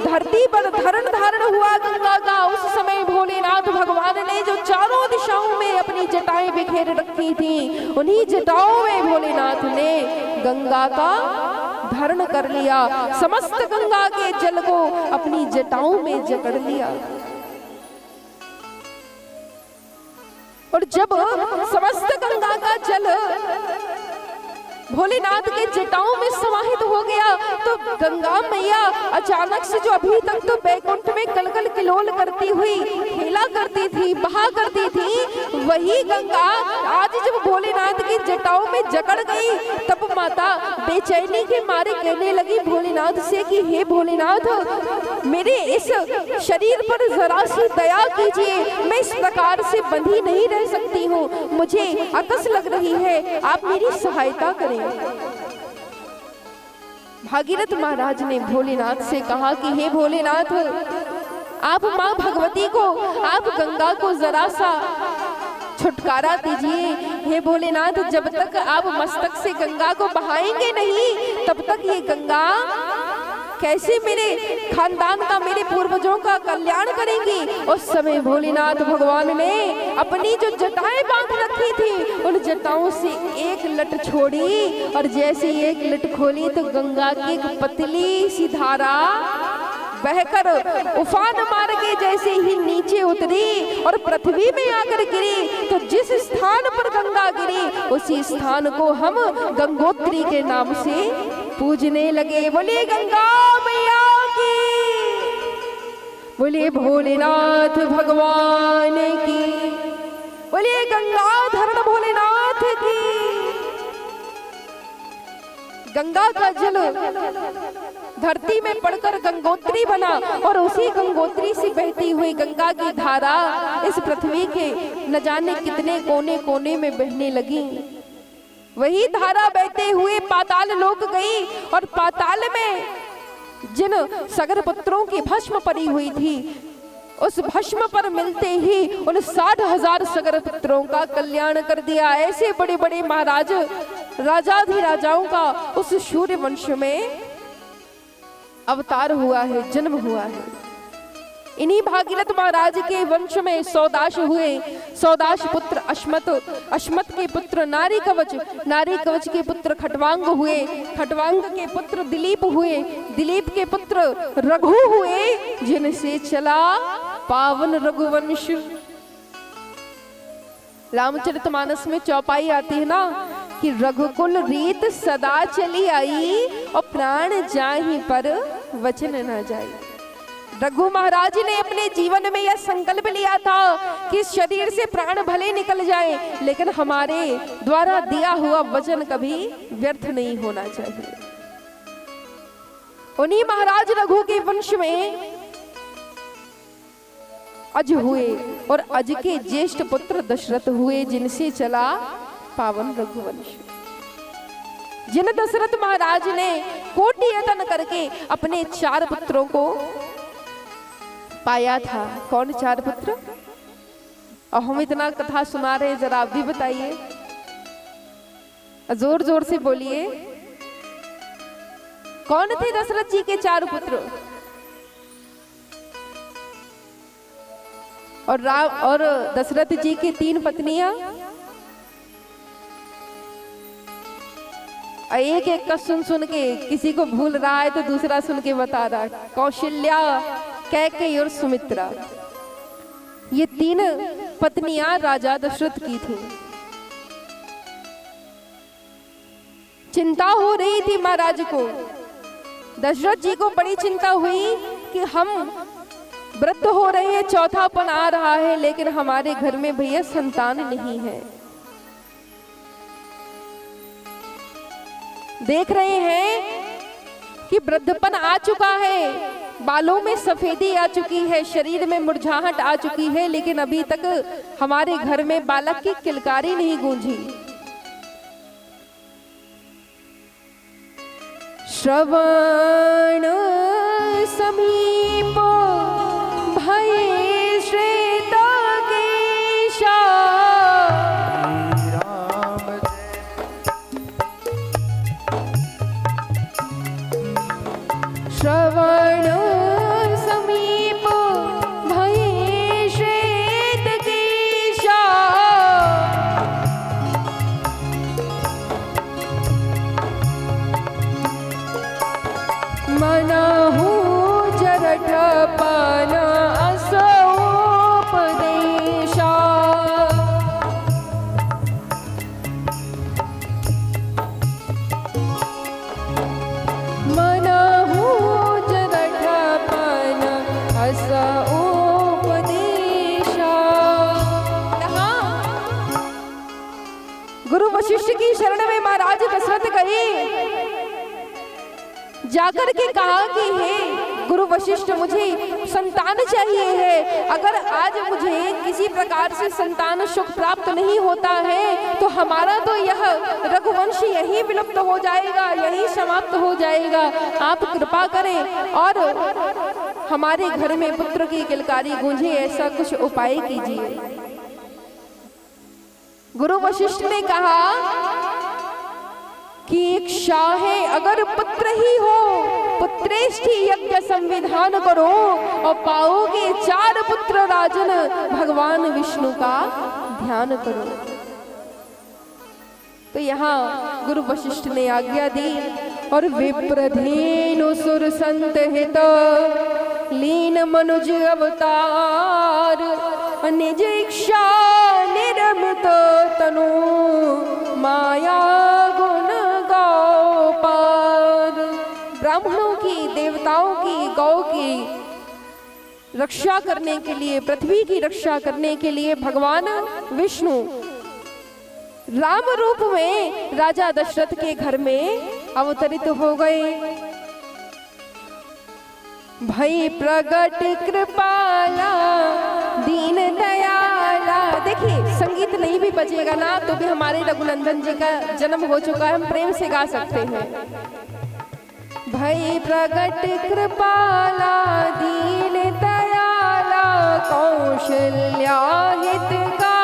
धरती पर धारण हुआ गंगा का, उस समय भोलेनाथ भगवान ने जो चारों दिशाओं में अपनी जटाएं बिखेर रखी थी, उन्हीं जटाओं में भोलेनाथ ने गंगा का धारण कर लिया। समस्त गंगा के जल को अपनी जटाओं में जकड़ लिया। और जब समस्त गंगा का जल भोलेनाथ के जटाओं में समाहित हो गया तो गंगा मैया अचानक से, जो अभी तक तो बैकुंठ में कलकल किलोल करती हुई खेला करती थी, बहा करती थी, वही गंगा आज जब भोलेनाथ की जटाओं में जकड़ गई तब माता बेचैनी के मारे कहने लगी भोलेनाथ से कि हे भोलेनाथ, मेरे इस शरीर पर जरा सी दया कीजिए, मैं इस प्रकार से बंधी नहीं रह सकती हूँ, मुझे अकस लग रही है, आप मेरी सहायता करें। भागीरथ महाराज ने भोलेनाथ से कहा कि हे भोलेनाथ, आप माँ भगवती को, आप गंगा को जरा सा छुटकारा दीजिए। हे भोलेनाथ, जब तक आप मस्तक से गंगा को बहाएंगे नहीं तब तक ये गंगा कैसे मेरे खानदान का, मेरे पूर्वजों का कल्याण करेंगी। उस समय भोलेनाथ भगवान ने अपनी जो जटाएं बांध रखी थी उन जटाओं से एक लट छोड़ी और जैसे एक लट खोली तो गंगा की एक पतली सी धारा बहकर उफान मार के जैसे ही नीचे उतरी और पृथ्वी में आकर गिरी, तो जिस स्थान पर गंगा गिरी उसी स्थान को हम गंगोत्री के नाम से पूजने लगे। बोले गंगा मैया की। बोलिए भोलेनाथ भगवान की, बोलिए गंगाधर भोलेनाथ की। गंगा का जल धरती में पड़कर गंगोत्री बना और उसी गंगोत्री से बहती हुई गंगा की धारा इस पृथ्वी के न जाने कितने कोने कोने में बहने लगी। वही धारा बहते हुए पाताल लोक गई और पाताल में जिन सगर पुत्रों की भस्म पड़ी हुई थी, उस भस्म पर मिलते ही उन 60,000 सगर पुत्रों का कल्याण कर दिया। ऐसे बड़े बड़े महाराज राजाधिराजाओं का उस सूर्य वंश में अवतार हुआ है, जन्म हुआ है। इन्हीं भागीरथ महाराज के वंश में सौदाश हुए। सौदाश पुत्र अश्मत, अश्मत के पुत्र नारी कवच, नारी कवच के पुत्र खटवांग हुए, खटवांग के पुत्र दिलीप हुए, दिलीप के पुत्र रघु हुए, जिनसे चला पावन रघुवंश। रामचरितमानस में चौपाई आती है ना कि रघुकुल रीत सदा चली आई और प्राण जाहि पर वचन न जाई। रघु महाराज ने अपने जीवन में यह संकल्प लिया था कि शरीर से प्राण भले निकल जाए, लेकिन हमारे द्वारा दिया हुआ वचन कभी व्यर्थ नहीं होना चाहिए। उन्हीं महाराज रघु के वंश में अज हुए और अज के ज्येष्ठ पुत्र दशरथ हुए, जिनसे चला पावन रघुवंश। जिन दशरथ महाराज ने कोटि यत्न करके अपने 4 पुत्रों को पाया था। कौन 4 पुत्र? और हम इतना कथा सुना रहे, जरा आप भी बताइए, जोर जोर से बोलिए। कौन थे दशरथ जी के 4 पुत्र? और राम और दशरथ जी की 3 पत्नियां। एक एक का सुन सुन के किसी को भूल रहा है तो दूसरा सुन के बता रहा। कौशल्या, कैकेयी और सुमित्रा, ये 3 पत्नियां राजा दशरथ की थी। चिंता हो रही थी महाराज को, दशरथ जी को बड़ी चिंता हुई कि हम वृद्ध हो रहे हैं, चौथापन आ रहा है, लेकिन हमारे घर में भैया संतान नहीं है। देख रहे हैं कि वृद्धपन आ चुका है, बालों में सफेदी आ चुकी है, शरीर में मुरझाहट आ चुकी है, लेकिन अभी तक हमारे घर में बालक की किलकारी नहीं गूंजी। श्रवण समीप भये श्वेत केशा, श्रवण समीप भये श्वेत केशा, मनहु जरठ पान असोपदेशा। मनहु जरठ पान असोपदेशा। गुरु वशिष्ठ की शरण में महाराज दशरथ गए, जाकर के कहा कि हे गुरु वशिष्ठ, मुझे संतान चाहिए है। अगर आज मुझे किसी प्रकार से संतान सुख प्राप्त नहीं होता है तो हमारा तो यह रघुवंश यहीं विलुप्त हो जाएगा, यहीं समाप्त हो जाएगा। आप कृपा करें और हमारे घर में पुत्र की किलकारी गूंजे, ऐसा कुछ उपाय कीजिए। गुरु वशिष्ठ ने कहा कि एक शाह है, अगर पुत्र ही हो, पुत्रेष्ठि यज्ञ संविधान करो और पाओगे 4 पुत्र राजन, भगवान विष्णु का ध्यान करो। तो यहाँ गुरु वशिष्ठ ने आज्ञा दी और विप्रधेनु सुर संत हित लीन मनुज अवतार, निज इच्छा निरमित तनु माया गुण ब्राह्मणों की, देवताओं की, गौ की रक्षा करने के लिए, पृथ्वी की रक्षा करने के लिए भगवान विष्णु राम रूप में राजा दशरथ के घर में अवतरित हो गए। भई प्रगट कृपाला दीन दयाला। देखिए संगीत नहीं भी बजेगा ना तो भी हमारे रघुनंदन जी का जन्म हो चुका है, हम प्रेम से गा सकते हैं। भई प्रगट कृपाला दीन दयाला कौशल्या हितकारी।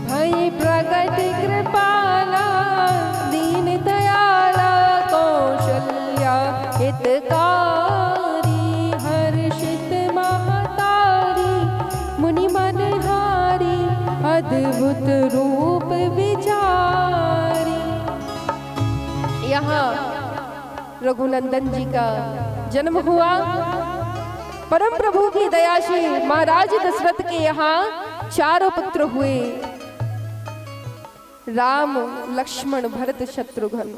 भई प्रगट कृपाला दीन दयाला कौशल्या हितकारी। हर्षित महतारी मुनि मनहारी अद्भुत रूप विचारी। यहाँ रघुनंदन जी का जन्म हुआ। परम प्रभु की दया से महाराज दशरथ के यहाँ 4 पुत्र हुए, राम लक्ष्मण भरत शत्रुघ्न।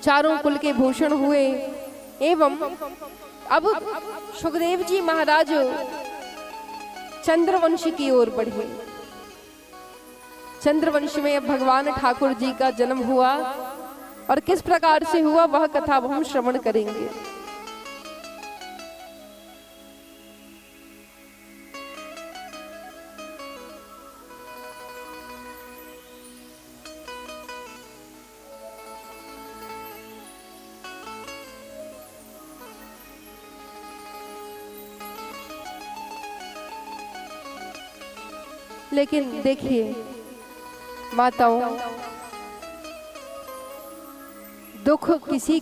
चारों कुल के भूषण हुए। एवं अब सुखदेव जी महाराज चंद्रवंश की ओर बढ़े। चंद्रवंश में अब भगवान ठाकुर जी का जन्म हुआ और किस प्रकार से हुआ वह कथा हम श्रवण करेंगे। लेकिन देखिए माताओं, दुख किसी